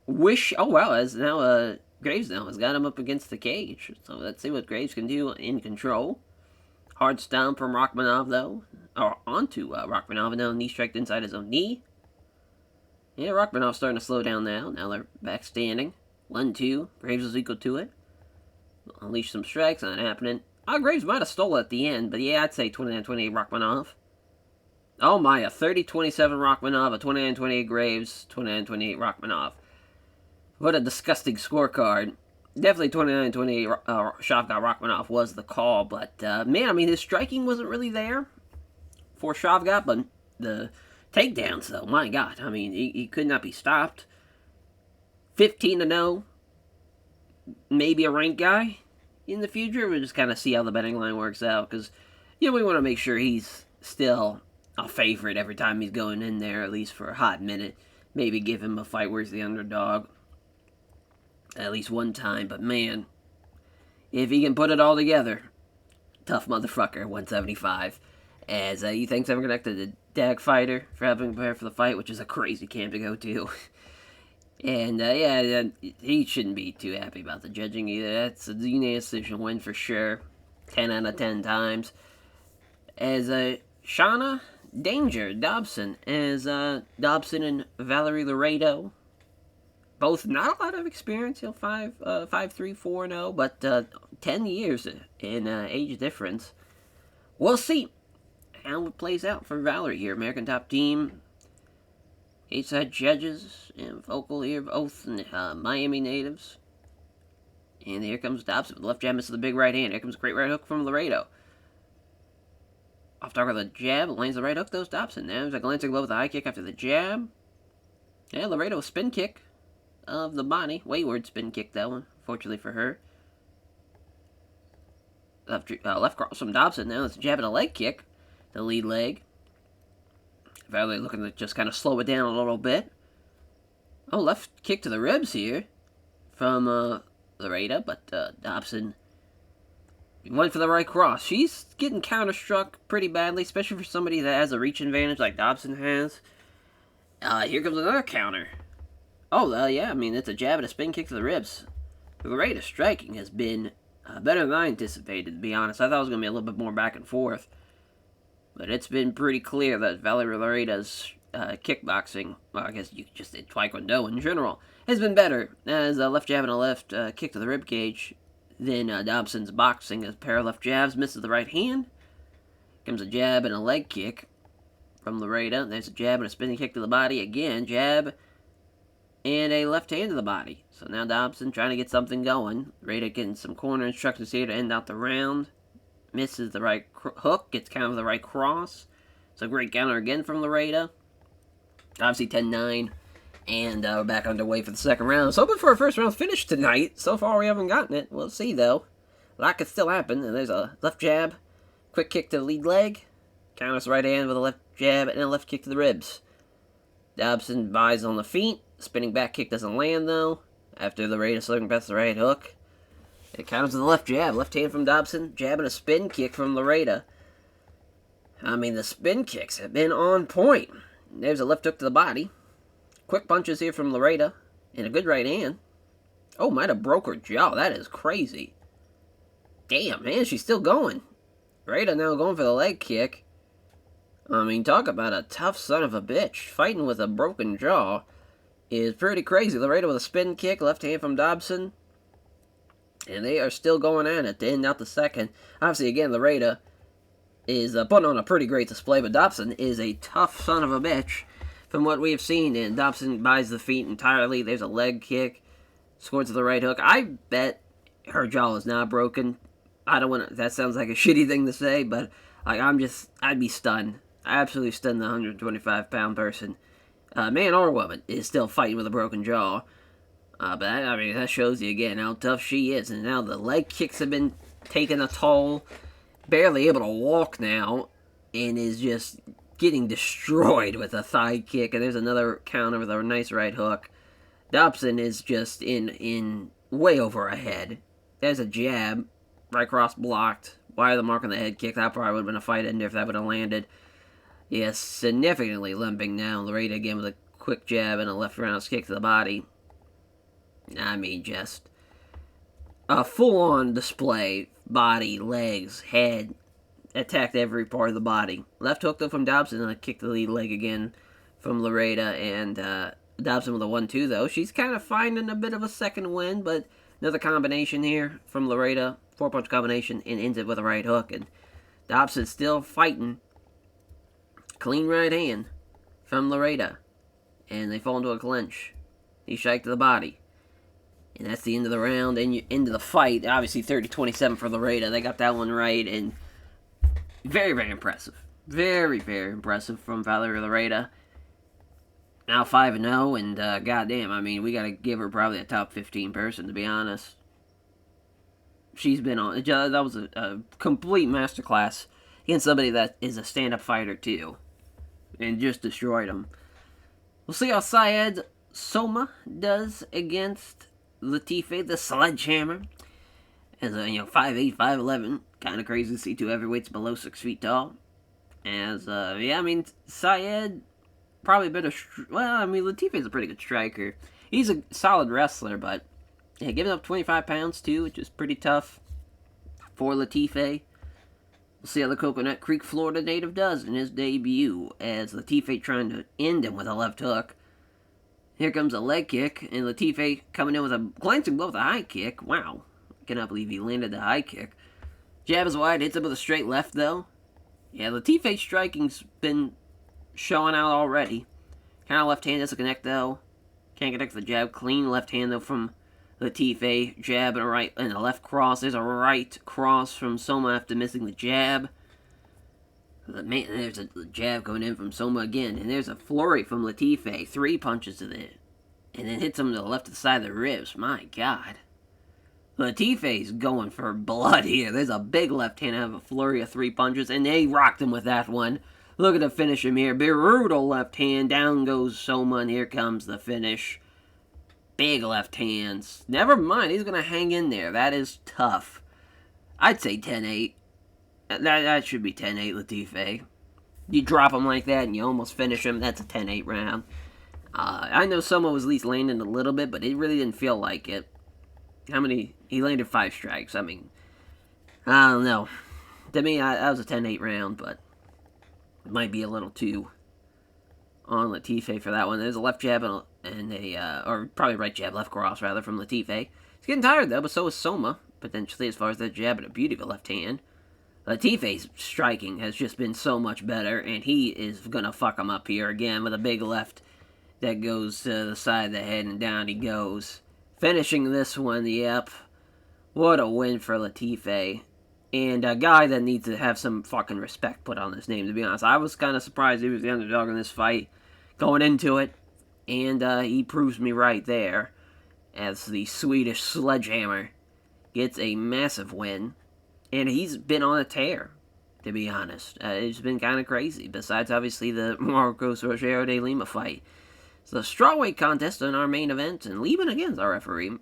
Oh wow, as now Graves now has got him up against the cage. So let's see what Graves can do in control. Hard stomp from Rakhmonov, though. Or onto Rakhmonov, and now knee strike inside his own knee. Yeah, Rakhmonov's starting to slow down now. Now they're back standing. 1-2. Graves is equal to it. Unleash some strikes, not happening. Graves might have stole it at the end, but yeah, I'd say 29-28 Rakhmonov. Oh my, a 30-27 Rakhmonov, a 29-28 Graves, 29-28 Rakhmonov. What a disgusting scorecard. Definitely 29-28 Shavkat Rakhmonov was the call, but man, I mean, his striking wasn't really there for Shavkat, but the takedowns, though, my God, I mean, he could not be stopped. 15-0, maybe a ranked guy in the future. We'll just kind of see how the betting line works out, because, you know, we want to make sure he's still a favorite every time he's going in there, at least for a hot minute. Maybe give him a fight where he's the underdog at least one time, but man, if he can put it all together, tough motherfucker, 175. As he thanks everyone connected to Dag Fighter for helping prepare for the fight, which is a crazy camp to go to. And yeah, he shouldn't be too happy about the judging either. That's a unanimous decision win for sure. 10 out of 10 times. As Shauna Danger Dobson, as Dobson and Valerie Laredo, both not a lot of experience, 5'3", 4-0, but 10 years in age difference. We'll see how it plays out for Valerie here. American Top Team. Stateside judges and vocal here, both Miami natives. And here comes Dobson with the left jab, misses the big right hand. Here comes a great right hook from Laredo. Off target with a jab, lands the right hook, though, Dobson. Now there's a glancing blow with a high kick after the jab. Yeah, Laredo, spin kick of the body. Wayward spin kick, that one, fortunately for her. Left cross from Dobson. Now it's a jab and a leg kick. The lead leg. Valerie looking to just kind of slow it down a little bit. Oh, left kick to the ribs here from Laredo, but Dobson went for the right cross. She's getting counter-struck pretty badly, especially for somebody that has a reach advantage like Dobson has. Here comes another counter. Oh, yeah, I mean, it's a jab and a spin kick to the ribs. Laredo's striking has been better than I anticipated, to be honest. I thought it was going to be a little bit more back and forth. But it's been pretty clear that Valerie Laredo's kickboxing, well, I guess you could just say Taekwondo in general, has been better as a left jab and a left kick to the rib cage than Dobson's boxing. As a pair of left jabs, misses the right hand. Comes a jab and a leg kick from Laredo. There's a jab and a spinning kick to the body. Again, jab and a left hand to the body. So now Dobson trying to get something going. Laredo getting some corner instructions here to end out the round. Misses the right hook, gets counter with the right cross. So great counter again from Laredo. Obviously 10-9. And we're back underway for the second round. So hoping for a first round finish tonight. So far we haven't gotten it. We'll see though. A lot could still happen. And there's a left jab. Quick kick to the lead leg. Counters right hand with a left jab and a left kick to the ribs. Dobson buys on the feet. Spinning back kick doesn't land though. After Laredo slipping past the right hook. It counters with the left jab. Left hand from Dobson. Jab and a spin kick from Laredo. I mean, the spin kicks have been on point. There's a left hook to the body. Quick punches here from Laredo. And a good right hand. Oh, might have broke her jaw. That is crazy. Damn, man, she's still going. Laredo now going for the leg kick. I mean, talk about a tough son of a bitch. Fighting with a broken jaw is pretty crazy. Laredo with a spin kick. Left hand from Dobson. And they are still going at it to end out the second. Obviously, again, Laredo is putting on a pretty great display, but Dobson is a tough son of a bitch from what we have seen. And Dobson buys the feet entirely. There's a leg kick. Scores to the right hook. I bet her jaw is not broken. I don't want to, that sounds like a shitty thing to say, but like I'd be stunned. Absolutely stunned the 125-pound person, man or woman, is still fighting with a broken jaw. But I mean, that shows you again how tough she is. And now the leg kicks have been taking a toll. Barely able to walk now. And is just getting destroyed with a thigh kick. And there's another counter with a nice right hook. Dobson is just in way over her head. There's a jab. Right cross blocked. Wide of the mark on the head kick. That probably would have been a fight ender if that would have landed. Yes, significantly limping now. Laredo again with a quick jab and a left roundhouse kick to the body. I mean, just a full-on display. Body, legs, head, attacked every part of the body. Left hook, though, from Dobson, and a kick to the lead leg again from Laredo. And Dobson with a 1-2, though. She's kind of finding a bit of a second win, but another combination here from Laredo. 4-punch combination, and ends it with a right hook. And Dobson still fighting. Clean right hand from Laredo. And they fall into a clinch. He shake to the body. And that's the end of the round, and end of the fight. Obviously, 30-27 for Laredo. They got that one right, and very, very impressive. Very, very impressive from Valerie Laredo. Now 5-0, and goddamn, I mean, we got to give her probably a top 15 person, to be honest. She's been on, that was a complete masterclass against somebody that is a stand-up fighter, too. And just destroyed him. We'll see how Syed Soma does against Latif, the sledgehammer. As a 5'8", 5'11", kind of crazy to see two heavyweights below 6 feet tall. As yeah, I mean, Syed probably a bit of Latif is a pretty good striker. He's a solid wrestler, but yeah, giving up 25 pounds too, which is pretty tough. for Latif. We'll see how the Coconut Creek, Florida native does in his debut, as Latif trying to end him with a left hook. Here comes a leg kick, and Latif coming in with a glancing blow with a high kick. Wow, I cannot believe he landed the high kick. Jab is wide, hits him with a straight left, though. Yeah, Latif's striking's been showing out already. Kind of left hand doesn't connect, though. Can't connect the jab. Clean left hand, though, from Latif. Jab and a right and a left cross. There's a right cross from Soma after missing the jab. There's a jab going in from Soma again. And there's a flurry from Latif. 3 punches to it. And then hits him to the left of the side of the ribs. My God. Latif's going for blood here. There's a big left hand out of a flurry of 3 punches, and they rocked him with that one. Look at the finish him here. Brutal left hand. Down goes Soma, and here comes the finish. Big left hands. Never mind, he's going to hang in there. That is tough. I'd say 10-8. That should be 10-8, Latif. You drop him like that, and you almost finish him. That's a 10-8 round. I know Soma was at least landing a little bit, but it really didn't feel like it. How many? He landed 5 strikes. I mean, I don't know. To me, that was a 10-8 round, but it might be a little too on Latif for that one. There's a left jab and a or probably right jab, left cross, rather, from Latif. He's getting tired, though, but so is Soma, potentially, as far as that jab and a beauty of a left hand. Latif's striking has just been so much better, and he is going to fuck him up here again with a big left that goes to the side of the head, and down he goes. Finishing this one, yep. What a win for Latif. And a guy that needs to have some fucking respect put on his name, to be honest. I was kind of surprised he was the underdog in this fight going into it. And he proves me right there, as the Swedish sledgehammer gets a massive win. And he's been on a tear, to be honest. It's been kind of crazy, besides, obviously, the Marcos Rogero de Lima fight. So the strawweight contest in our main event, and Lieben against our referee,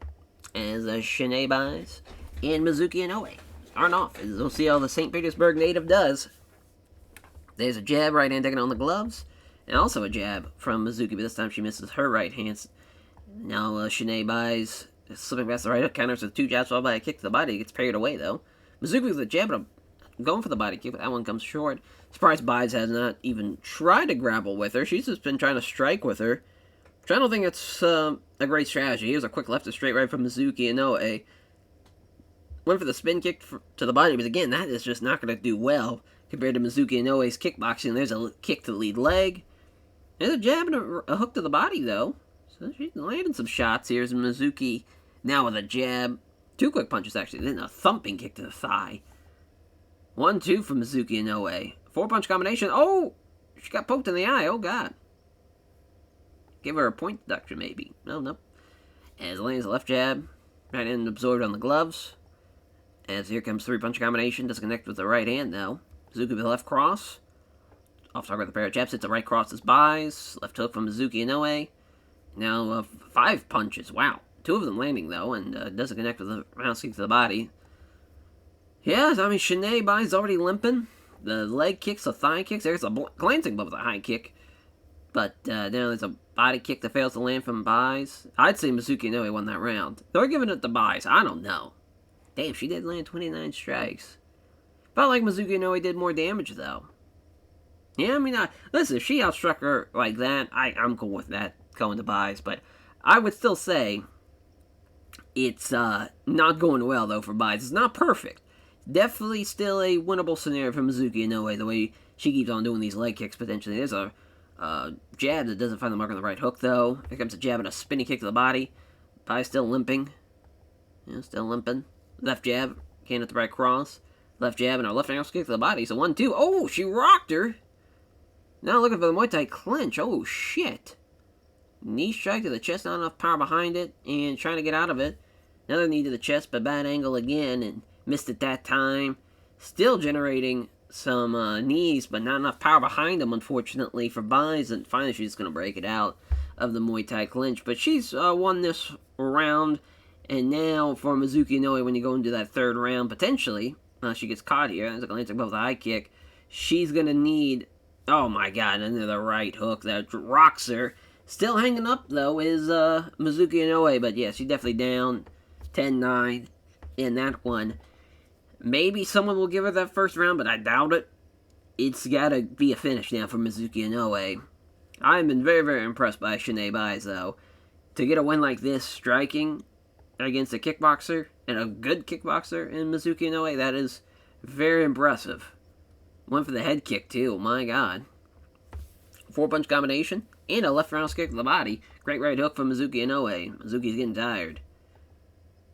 as Shanae buys, and Mizuki Inoue aren't off. As we'll see how the St. Petersburg native does. There's a jab, right hand taking on the gloves, and also a jab from Mizuki, but this time she misses her right hand. Now Shanae buys, slipping past the right hook, counters with 2 jabs, followed by a kick to the body. He gets parried away, though. Mizuki with a jab, but going for the body kick, but that one comes short. Surprised Bides has not even tried to grapple with her. She's just been trying to strike with her. Which I don't think it's a great strategy. Here's a quick left to straight right from Mizuki Inoue. Went for the spin kick to the body, but again, that is just not going to do well compared to Mizuki Inoue's kickboxing. There's a kick to the lead leg. There's a jab and a hook to the body, though. So she's landing some shots. Here's Mizuki now with a jab. 2 quick punches, actually. Then a thumping kick to the thigh. 1-2 from Mizuki Inoue. 4-punch combination. Oh! She got poked in the eye. Oh, God. Give her a point deduction, maybe. No. As lands a left jab. Right hand absorbed on the gloves. As here comes 3-punch combination. Doesn't connect with the right hand, though. Mizuki with the left cross. Off target with a pair of jabs. Hits the right cross as buys. Left hook from Mizuki Inoue. Now 5 punches. Wow. 2 of them landing, though. And doesn't connect with the round kick to the body. Yeah, I mean, Shanae buys already limping. The leg kicks, the thigh kicks. There's a glancing blow with a high kick. But now there's a body kick that fails to land from buys. I'd say Mizuki Inoue won that round. They're giving it to buys. I don't know. Damn, she did land 29 strikes. Felt like Mizuki Inoue did more damage, though. Yeah, I mean, listen, if she outstruck her like that, I'm cool with that, going to buys. But I would still say it's not going well, though, for buys. It's not perfect. Definitely still a winnable scenario for Mizuki Inoue, the way she keeps on doing these leg kicks, potentially. There's a jab that doesn't find the mark on the right hook, though. Here comes a jab and a spinning kick to the body. Bai still limping. Yeah, still limping. Left jab. Can't hit the right cross. Left jab and a left ankle kick to the body. So 1-2. Oh, she rocked her. Now looking for the Muay Thai clinch. Oh, shit. Knee strike to the chest. Not enough power behind it. And trying to get out of it. Another knee to the chest, but bad angle again. And missed it that time. Still generating some knees, but not enough power behind them, unfortunately, for buys, and finally she's going to break it out of the Muay Thai clinch. But she's won this round, and now for Mizuki Inoue, when you go into that 3rd round, potentially, she gets caught here, there's a glancing above the high kick, she's going to need, oh my God, another right hook that rocks her. Still hanging up, though, is Mizuki Inoue, but yeah, she's definitely down 10-9 in that one. Maybe someone will give her that first round, but I doubt it. It's got to be a finish now for Mizuki Inoue. I've been very, very impressed by Sinead Buys, though. To get a win like this, striking against a kickboxer, and a good kickboxer in Mizuki Inoue, that is very impressive. Went for the head kick, too. My God. 4-punch combination, and a left roundhouse kick to the body. Great right hook from Mizuki Inoue. Mizuki's getting tired.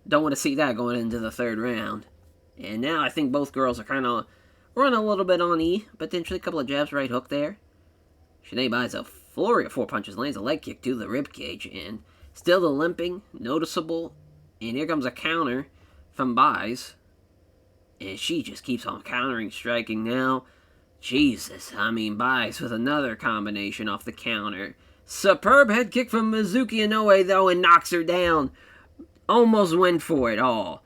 Don't want to see that going into the third round. And now I think both girls are kind of running a little bit on E. Potentially a couple of jabs, right hook there. Sinead buys a flurry of 4 punches, lands a leg kick to the ribcage, and still the limping, noticeable. And here comes a counter from Buys. And she just keeps on countering, striking now. Jesus, I mean, Buys with another combination off the counter. Superb head kick from Mizuki Inoue, though, and knocks her down. Almost went for it all.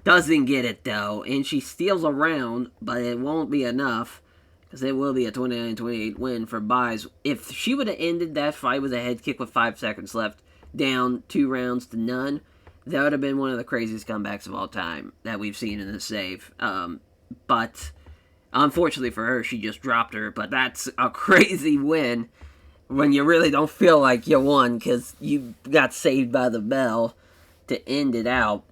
Doesn't get it, though, and she steals a round, but it won't be enough, because it will be a 29-28 win for Buys. If she would have ended that fight with a head kick with 5 seconds left, down 2 rounds to none, that would have been one of the craziest comebacks of all time that we've seen in the save. But unfortunately for her, she just dropped her, but that's a crazy win when you really don't feel like you won, because you got saved by the bell to end it out.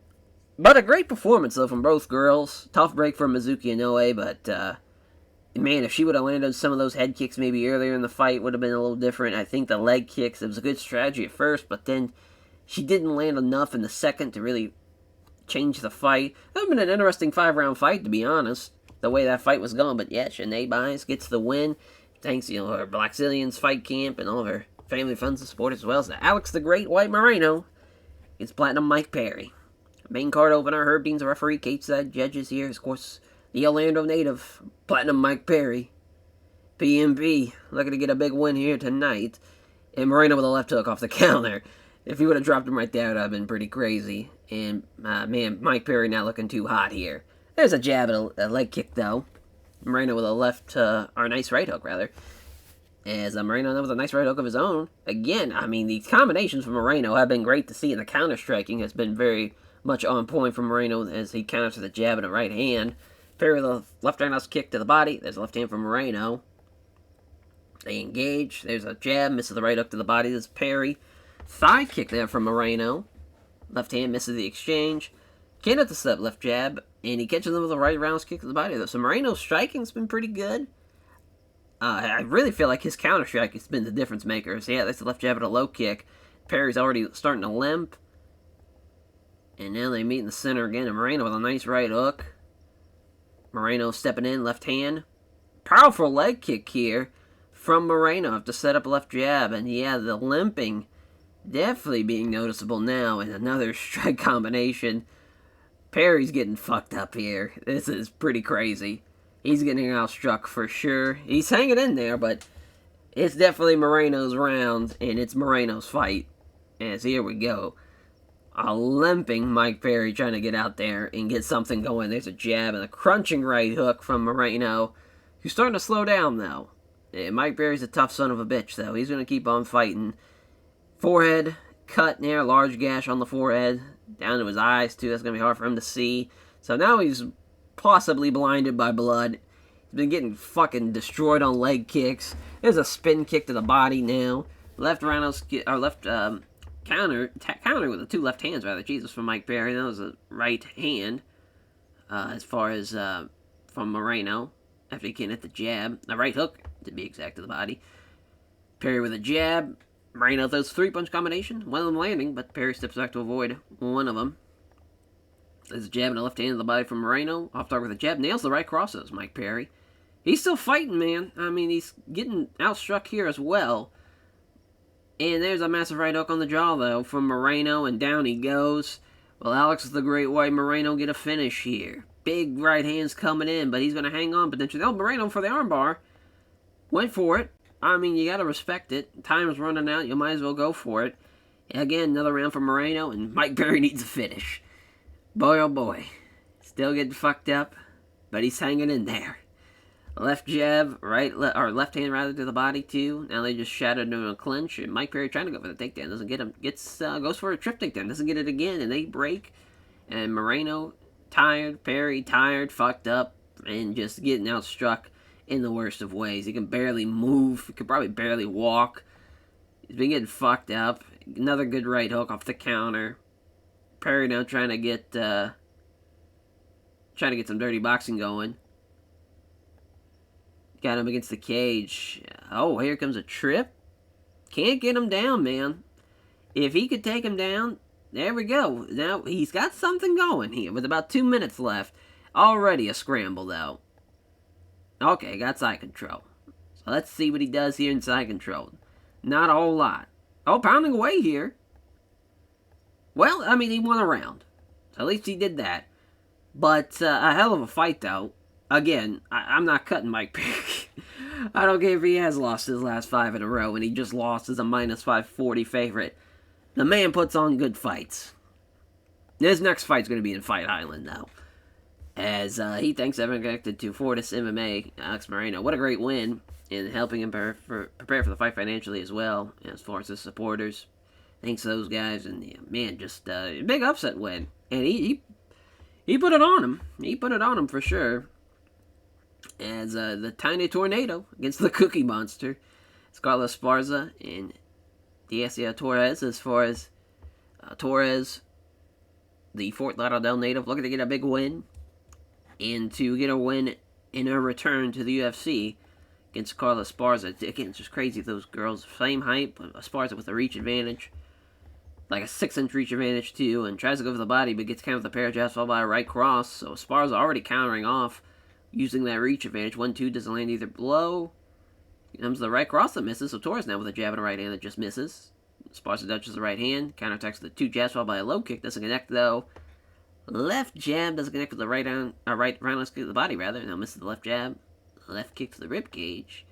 But a great performance, though, from both girls. Tough break for Mizuki Inoue, but, man, if she would have landed some of those head kicks maybe earlier in the fight, would have been a little different. I think the leg kicks, it was a good strategy at first, but then she didn't land enough in the second to really change the fight. That would have been an interesting 5-round fight, to be honest, the way that fight was going. But, yeah, Sinead Buys gets the win, thanks to her Blackzilians fight camp and all of her family, friends, and support, as well as Alex the Great White Moreno against Platinum Mike Perry. Main card opener, Herb Dean's a referee, Cateside judges here. Of course, the Orlando native, Platinum Mike Perry. PMP, looking to get a big win here tonight. And Moreno with a left hook off the counter. If he would have dropped him right there, it would have been pretty crazy. And, man, Mike Perry not looking too hot here. There's a jab and a leg kick, though. Moreno with a left, or a nice right hook, rather. As Moreno with a nice right hook of his own. Again, I mean, the combinations from Moreno have been great to see, and the counter-striking has been very much on point from Moreno as he counters with a jab and a right hand. Perry with a left roundhouse kick to the body. There's a left hand from Moreno. They engage. There's a jab, misses the right hook to the body. There's Perry. Thigh kick there from Moreno. Left hand misses the exchange. Can't hit the step left jab, and he catches him with a right roundhouse kick to the body. So Moreno's striking's been pretty good. I really feel like his counter strike has been the difference maker. So yeah, that's the left jab and a low kick. Perry's already starting to limp. And now they meet in the center again, and Moreno with a nice right hook. Moreno stepping in, left hand. Powerful leg kick here from Moreno to set up a left jab. And yeah, the limping definitely being noticeable now. And another strike combination. Perry's getting fucked up here. This is pretty crazy. He's getting outstruck for sure. He's hanging in there, but it's definitely Moreno's round, and it's Moreno's fight. As here we go. A limping Mike Perry trying to get out there and get something going. There's a jab and a crunching right hook from Moreno, who's starting to slow down, though. Yeah, Mike Perry's a tough son of a bitch, though. He's going to keep on fighting. Forehead cut near, large gash on the forehead. Down to his eyes, too. That's going to be hard for him to see. So now he's possibly blinded by blood. He's been getting fucking destroyed on leg kicks. There's a spin kick to the body now. Left roundhouse, or left, counter with the 2 left hands, rather. Jesus, from Mike Perry. That was a right hand, as far as, from Moreno, after he can't hit the jab. A right hook, to be exact, to the body. Perry with a jab. Moreno throws 3-punch combination. One of them landing, but Perry steps back to avoid one of them. There's a jab and a left hand to the body from Moreno. Off target with a jab. Nails the right crosses, Mike Perry. He's still fighting, man. I mean, he's getting outstruck here as well. And there's a massive right hook on the jaw, though, from Moreno, and down he goes. Well, Alex the Great White Moreno get a finish here. Big right hands coming in, but he's going to hang on potentially. Oh, Moreno for the armbar. Went for it. I mean, you got to respect it. Time is running out. You might as well go for it. Again, another round for Moreno, and Mike Perry needs a finish. Boy, oh boy. Still getting fucked up, but he's hanging in there. Left jab, left hand rather to the body too. Now they just shattered into a clinch, and Mike Perry trying to go for the takedown, doesn't get him. Goes for a trip takedown, doesn't get it again, and they break. And Moreno tired, Perry, tired, fucked up, and just getting outstruck in the worst of ways. He can barely move. He could probably barely walk. He's been getting fucked up. Another good right hook off the counter. Perry now trying to get some dirty boxing going. Got him against the cage. Oh, here comes a trip. Can't get him down, man. If he could take him down, there we go. Now, he's got something going here with about 2 minutes left. Already a scramble, though. Okay, got side control. So let's see what he does here in side control. Not a whole lot. Oh, pounding away here. Well, I mean, he won a round. So at least he did that. But a hell of a fight, though. Again, I'm not cutting Mike Perry. I don't care if he has lost his last 5 in a row and he just lost as a minus 540 favorite. The man puts on good fights. His next fight's going to be in Fight Island, though. As he thanks everyone connected to Fortis MMA, Alex Moreno. What a great win in helping him prepare for the fight financially as well, as far as his supporters. Thanks to those guys, and yeah, man, just a big upset win. And he put it on him. He put it on him for sure. As the Tiny Tornado against the Cookie Monster. It's Carla Esparza and Diasia Torres. As far as Torres, the Fort Lauderdale native, looking to get a big win. And to get a win in her return to the UFC against Carla Esparza. Again, it's just crazy. Those girls, same height, but Esparza with a reach advantage. Like a 6-inch reach advantage, too. And tries to go for the body, but gets countered with a pair of jabs followed by a right cross. So Esparza already countering off, using that reach advantage. 1-2 doesn't land either blow. Comes the right cross that misses. So Torres now with a jab and a right hand that just misses. Esparza dodges the right hand. Counterattacks with the 2 jabs followed by a low kick. Doesn't connect, though. Left jab doesn't connect with the right roundhouse kick to the body, rather. Now misses the left jab. Left kick to the rib cage.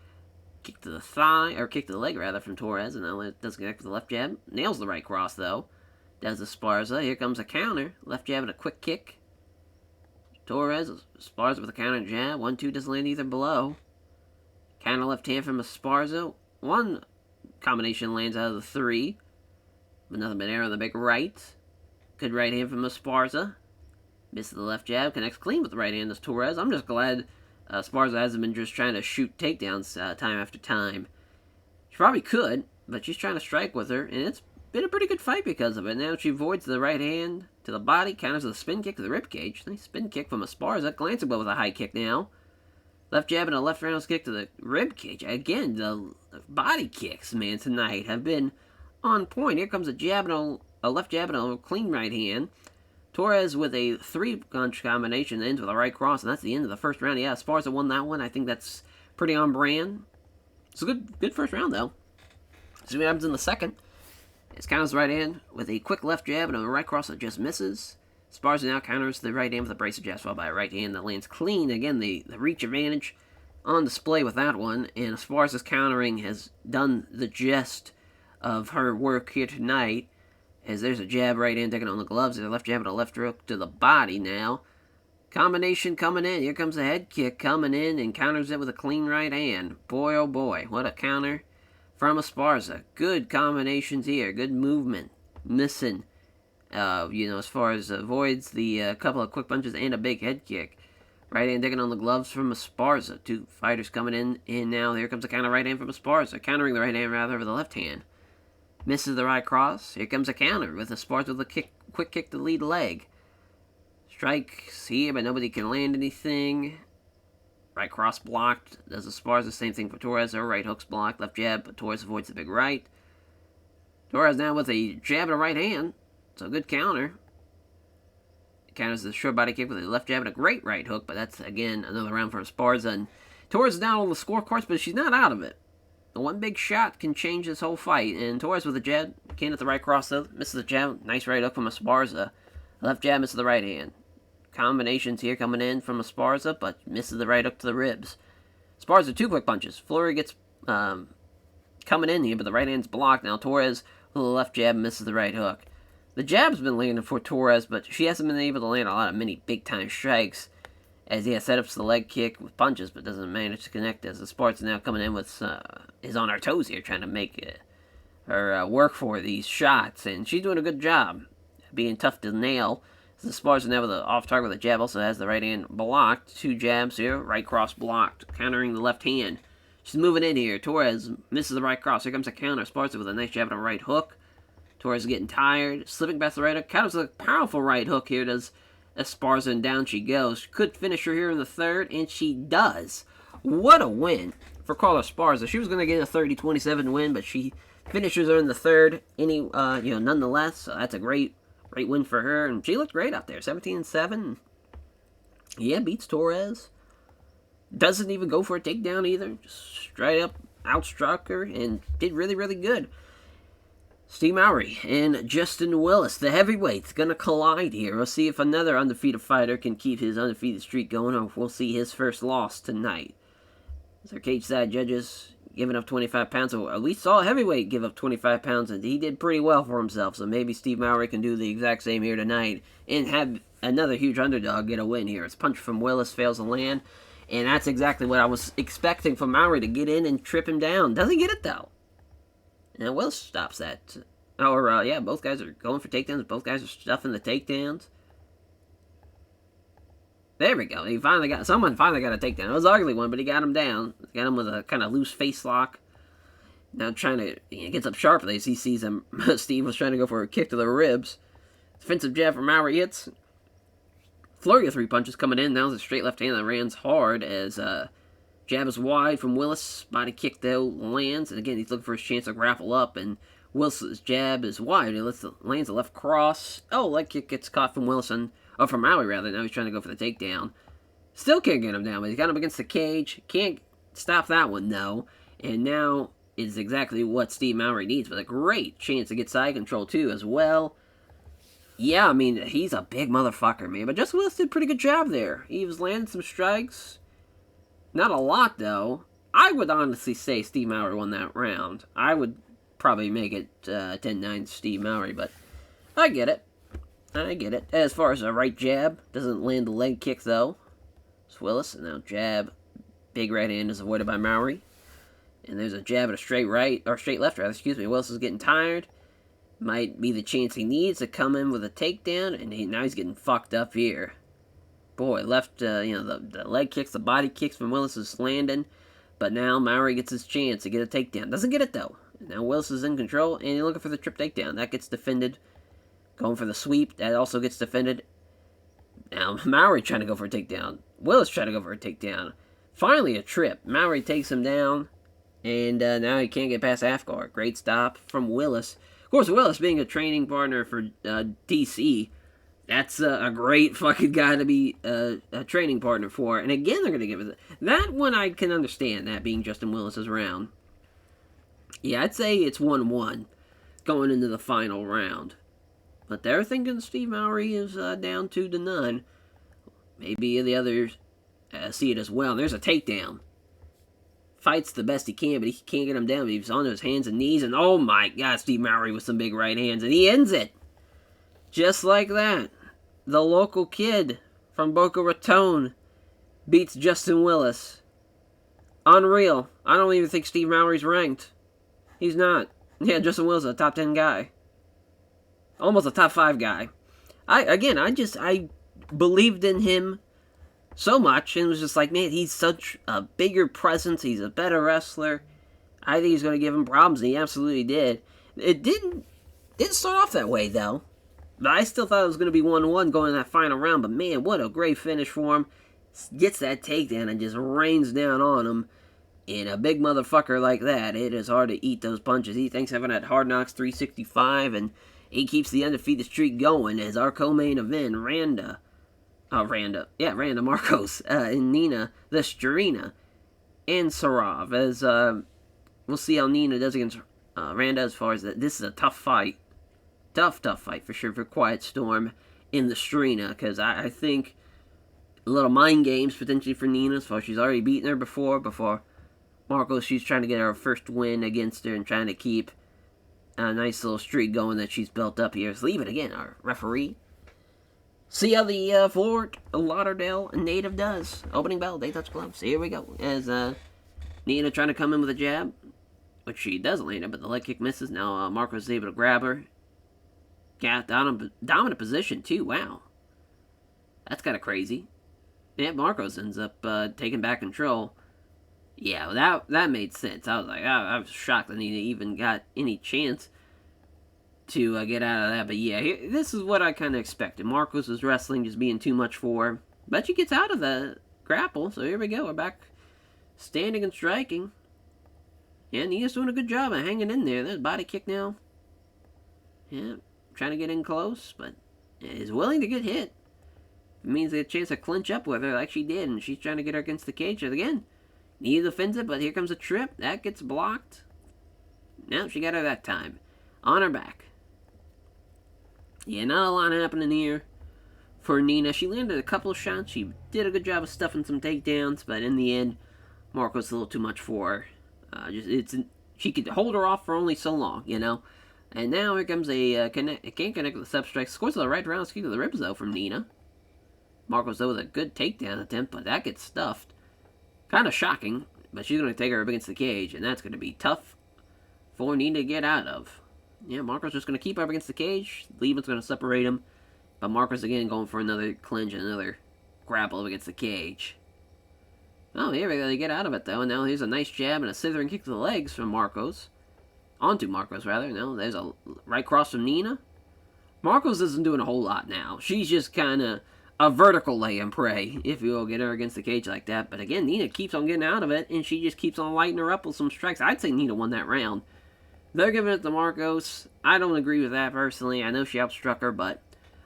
Kick to the thigh, or kick to the leg, rather, from Torres. And now it doesn't connect with the left jab. Nails the right cross, though. Does Esparza. Here comes a counter. Left jab and a quick kick. Torres, Esparza with a counter jab. 1-2 doesn't land either below. Counter left hand from Esparza. One combination lands out of the 3. Another Monero on the big right. Good right hand from Esparza. Misses the left jab. Connects clean with the right hand as Torres. I'm just glad Esparza hasn't been just trying to shoot takedowns time after time. She probably could, but she's trying to strike with her, and it's been a pretty good fight because of it. Now she avoids the right hand to the body, counters with a spin kick to the ribcage. Nice spin kick from Esparza. Glancing blow with a high kick now. Left jab and a left roundhouse kick to the ribcage. Again, the body kicks, man, tonight have been on point. Here comes a jab and a left jab and a clean right hand. Torres with a 3-punch combination ends with a right cross, and that's the end of the first round. Yeah, Esparza won that one. I think that's pretty on brand. It's a good first round, though. See what happens in the second. It's counters the right hand with a quick left jab and a right cross that just misses. Esparza now counters the right hand with a brace of jabs followed by a right hand that lands clean. Again, the reach advantage on display with that one, and Esparza's countering has done the gist of her work here tonight. As there's a jab right in, taking on the gloves. There's a left jab and a left hook to the body now. Combination coming in. Here comes a head kick coming in and counters it with a clean right hand. Boy, oh boy, what a counter from Esparza. Good combinations here. Good movement. Missing, as far as avoids the couple of quick punches and a big head kick. Right hand taking on the gloves from Esparza. 2 fighters coming in, and now here comes a counter right hand from Esparza. Countering the right hand rather with the left hand. Misses the right cross. Here comes a counter with Esparza with a quick kick to the lead leg. Strikes here, but nobody can land anything. Right cross blocked. Does Esparza. Same thing for Torres. Her right hook's blocked. Left jab, but Torres avoids the big right. Torres now with a jab and a right hand. So good counter. Counters the short body kick with a left jab and a great right hook, but that's, again, another round for Esparza. And Torres is down on the scorecards, but she's not out of it. The one big shot can change this whole fight. And Torres with a jab. Can't hit the right cross, though. Misses the jab. Nice right hook from Esparza. Left jab misses the right hand. Combinations here coming in from Esparza, but misses the right hook to the ribs. Esparza 2 quick punches. Flurry gets coming in here, but the right hand's blocked. Now Torres with the left jab misses the right hook. The jab's been landing for Torres, but she hasn't been able to land a lot of many big-time strikes. As he has set up the leg kick with punches, but doesn't manage to connect. As Esparza now coming in with is on her toes here, trying to make her work for these shots, and she's doing a good job being tough to nail. The Esparza now with the off target with a jab, also has the right hand blocked. 2 jabs here, right cross blocked, countering the left hand. She's moving in here. Torres misses the right cross. Here comes a counter. Esparza with a nice jab and a right hook. Torres getting tired, slipping past the right hook. Counters a powerful right hook here, does Esparza, and down she goes. Could finish her here in the third, and she does. What a win for Carla Esparza. She was going to get a 30-27 win, but she finishes her in the third. Nonetheless, so that's a great win for her, and she looked great out there. 17-7. Yeah, beats Torres. Doesn't even go for a takedown either. Just straight up outstruck her and did really, really good. Steve Mowry and Justin Willis, the heavyweights, gonna collide here. We'll see if another undefeated fighter can keep his undefeated streak going, or we'll see his first loss tonight. As our cage side judges giving up 25 pounds, or at least saw a heavyweight give up 25 pounds, and he did pretty well for himself. So maybe Steve Mowry can do the exact same here tonight and have another huge underdog get a win here. His punch from Willis fails to land, and that's exactly what I was expecting from Mowry, to get in and trip him down. Doesn't get it though. And Willis stops that. Both guys are going for takedowns. Both guys are stuffing the takedowns. There we go. Someone finally got a takedown. It was an ugly one, but he got him down. Got him with a kind of loose face lock. Now he gets up sharply as he sees him. Steve was trying to go for a kick to the ribs. Defensive jab from Mowry hits. Flurry of 3 punches coming in. Now it's a straight left hand that lands hard as jab is wide from Willis. Body kick though lands, and again he's looking for his chance to grapple up, and Willis' jab is wide. He lands a left cross. Oh, leg kick gets caught from from Mowry rather. Now he's trying to go for the takedown. Still can't get him down, but he's got him against the cage. Can't stop that one though. And now is exactly what Steve Mowry needs, with a great chance to get side control too as well. Yeah, I mean, he's a big motherfucker, man. But Justin Willis did a pretty good job there. He was landing some strikes. Not a lot, though. I would honestly say Steve Mowry won that round. I would probably make it 10-9 Steve Mowry, but I get it. As far as a right jab, doesn't land the leg kick, though. It's Willis, and now jab. Big right hand is avoided by Mowry. And there's a jab at a straight left, Willis is getting tired. Might be the chance he needs to come in with a takedown, and now he's getting fucked up here. Boy, left, the leg kicks, the body kicks from Willis is landing, but now Mowry gets his chance to get a takedown. Doesn't get it, though. Now Willis is in control, and he's looking for the trip takedown. That gets defended. Going for the sweep, that also gets defended. Now Mowry trying to go for a takedown. Willis trying to go for a takedown. Finally a trip. Mowry takes him down, and now he can't get past half guard. Great stop from Willis. Of course, Willis being a training partner for DC, that's a great fucking guy to be a training partner for. And again, they're going to give it... That one I can understand, that being Justin Willis's round. Yeah, I'd say it's 1-1 going into the final round. But they're thinking Steve Mowry is down 2-0. Maybe the others see it as well. There's a takedown. Fights the best he can, but he can't get him down. He's on his hands and knees, and oh my god, Steve Mowry with some big right hands, and he ends it. Just like that. The local kid from Boca Raton beats Justin Willis. Unreal. I don't even think Steve Mowry's ranked. He's not. Yeah, Justin Willis is a top 10 guy. Almost a top 5 guy. I believed in him so much, and was just like, man, he's such a bigger presence, he's a better wrestler. I think he's going to give him problems, and he absolutely did. It didn't start off that way, though. But I still thought it was going to be 1-1 going in that final round, but man, what a great finish for him. Gets that takedown and just rains down on him. And a big motherfucker like that, it is hard to eat those punches. He thinks having that Hard Knocks 365, and he keeps the undefeated streak going as our co-main event, Randa Marcos, and Nina, the Strina, and Sarov, as we'll see how Nina does against Randa as far as that. This is a tough fight. Tough fight for sure for Quiet Storm in the Strina, because I think a little mind games potentially for Nina, as far as she's already beaten her before Marcos. She's trying to get her first win against her and trying to keep a nice little streak going that she's built up here. So leave it again, our referee. See how the Fort Lauderdale native does. Opening bell, they touch gloves. Here we go. As Nina trying to come in with a jab, which she does land it, but the leg kick misses. Now Marcos is able to grab her. Got dominant position too. Wow. That's kind of crazy. Yeah, Marcos ends up taking back control. Yeah, well, that made sense. I was like, I was shocked that he even got any chance to get out of that. But yeah, this is what I kind of expected. Marcos was wrestling, just being too much for her. But she gets out of the grapple, so here we go. We're back standing and striking. Yeah, Nina's doing a good job of hanging in there. There's a body kick now. Yeah, trying to get in close, but is willing to get hit. It means they get a chance to clinch up with her like she did, and she's trying to get her against the cage. And again, Nina defends it, but here comes a trip. That gets blocked. Now she got her that time. On her back. Yeah, not a lot happening here for Nina. She landed a couple of shots. She did a good job of stuffing some takedowns, but in the end, Marco's a little too much for her. She could hold her off for only so long, you know. And now here comes a connect. It can't connect with the sub-strike. Scores the right round. Kick to the ribs though from Nina. Marcos though with a good takedown attempt, but that gets stuffed. Kind of shocking, but she's going to take her up against the cage, and that's going to be tough for Nina to get out of. Yeah, Marcos just going to keep her up against the cage. Lieben's going to separate him, but Marcos again going for another clinch and another grapple up against the cage. Oh, here we go. They get out of it, though. And now here's a nice jab and a slithering kick to the legs from Marcos. Onto Marcos, rather. Now there's a right cross from Nina. Marcos isn't doing a whole lot now. She's just kind of a vertical lay and pray, if you will, get her against the cage like that. But again, Nina keeps on getting out of it, and she just keeps on lighting her up with some strikes. I'd say Nina won that round. They're giving it to Marcos. I don't agree with that, personally. I know she outstruck her, but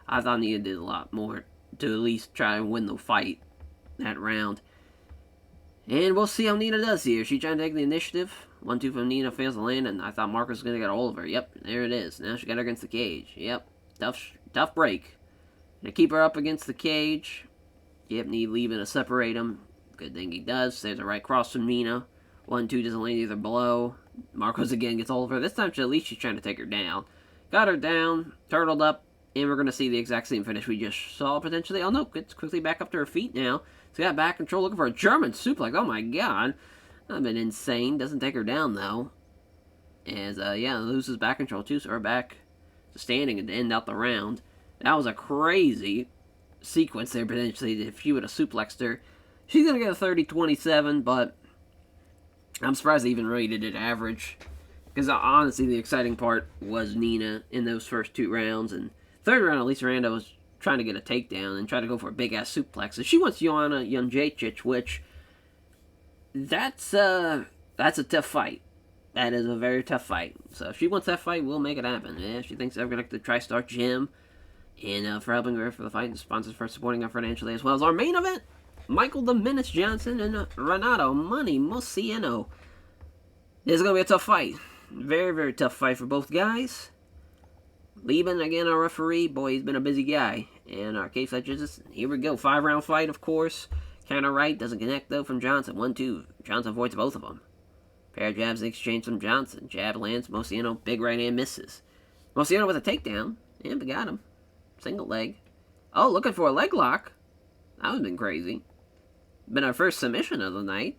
I thought Nina did a lot more to at least try and win the fight that round. And we'll see how Nina does here. She's trying to take the initiative. 1-2 from Nina, fails to land, and I thought Marcos was going to get a hold of her. Yep, there it is. Now she got her against the cage. Yep, tough break. Gonna keep her up against the cage. Yep, need Lieben to separate him. Good thing he does. There's a right cross from Nina. 1-2 doesn't land either below. Marcos again gets hold of her. This time, at least she's trying to take her down. Got her down, turtled up, and we're going to see the exact same finish we just saw potentially. Oh no, gets quickly back up to her feet now. She's got back control, looking for a German suplex. Oh my god. That'd been insane. Doesn't take her down though. As, loses back control too, so we're back to standing and to end out the round. That was a crazy sequence there, potentially, if she would have suplexed her. She's going to get a 30-27, but I'm surprised they even rated it average. Because honestly, the exciting part was Nina in those first two rounds. And third round, at least Miranda was trying to get a takedown and try to go for a big-ass suplex. So she wants Joanna Jędrzejczyk, which that's a tough fight. That is a very tough fight. So if she wants that fight, we'll make it happen. Yeah, she thinks they're going to TriStar Gym. And for helping her for the fight, and sponsors for supporting her financially, as well as our main event, Michael the Menace Johnson and Renato Money Moicano. This is going to be a tough fight. Very, very tough fight for both guys. Lieben, again, our referee. Boy, he's been a busy guy. And our cage judges, here we go. 5-round fight, of course. Counter right, doesn't connect, though, from Johnson. 1-2. Johnson avoids both of them. Pair of jabs exchange from Johnson. Jab lands. Moicano, big right hand misses. Moicano with a takedown. And we got him. Single leg. Oh, looking for a leg lock. That would have been crazy. Been our first submission of the night.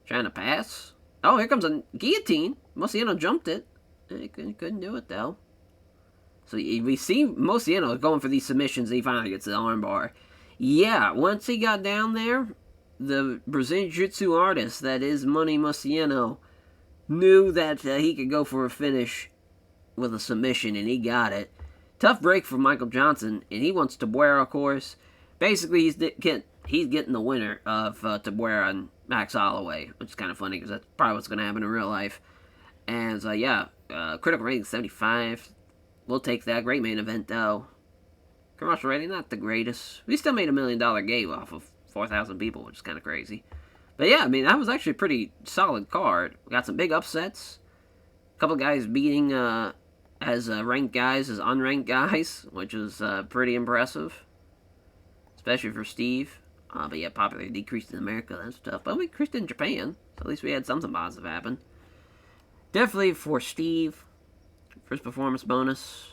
Trying to pass. Oh, here comes a guillotine. Moicano jumped it. He couldn't do it, though. So we see Moicano going for these submissions, and he finally gets the armbar. Yeah, once he got down there, the Brazilian Jiu-Jitsu artist, that is Money Moicano, knew that he could go for a finish with a submission, and he got it. Tough break for Michael Johnson, and he wants Tabuera, of course. Basically, he's getting the winner of Tabuera and Max Holloway, which is kind of funny because that's probably what's going to happen in real life. And critical rating 75. We'll take that. Great main event, though. Commercial rating, not the greatest. We still made $1 million game off of 4,000 people, which is kind of crazy. But yeah, I mean, that was actually a pretty solid card. We got some big upsets. A couple guys beating as ranked guys as unranked guys, which is pretty impressive. Especially for Steve. But yeah, popularity decreased in America. That's tough. But we increased in Japan. So at least we had something positive happen. Definitely for Steve. First performance bonus.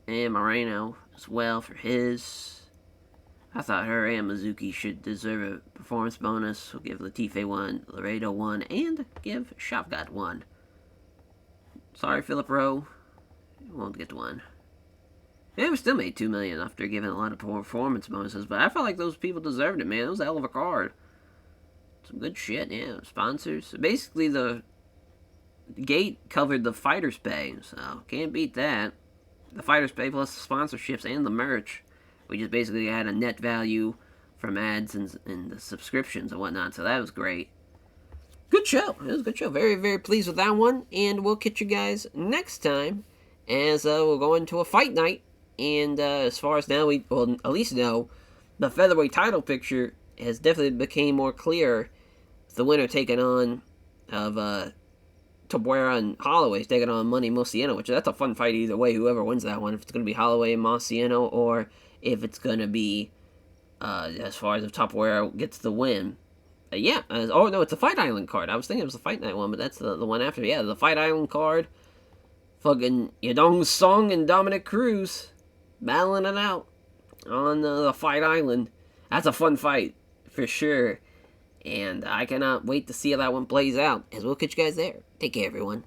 And Moreno as well for his. I thought her and Mizuki should deserve a performance bonus. We'll give Latif 1, Laredo 1, and give Shavkat 1. Sorry, Philip Rowe. You won't get one. Yeah, we still made $2 million after giving a lot of performance bonuses, but I felt like those people deserved it, man. It was a hell of a card. Some good shit, yeah. Sponsors. Basically, the gate covered the fighters' pay, so can't beat that. The fighters' pay plus the sponsorships and the merch. We just basically had a net value from ads and the subscriptions and whatnot, so that was great. Good show. It was a good show. Very, very pleased with that one, and we'll catch you guys next time as we'll go into a fight night. And as far as now, we will at least know the featherweight title picture has definitely became more clear. The winner taking on of Tabuera and Holloway's taking on Money Mociano, which that's a fun fight either way. Whoever wins that one, if it's going to be Holloway and Mociano, or if it's going to be as far as if Tabuera gets the win. Yeah. Oh no, it's a Fight Island card. I was thinking it was the Fight Night one, but that's the one after. Yeah, the Fight Island card. Fucking Yadong Song and Dominic Cruz battling it out on the Fight Island. That's a fun fight for sure. And I cannot wait to see how that one plays out, as we'll catch you guys there. Take care, everyone.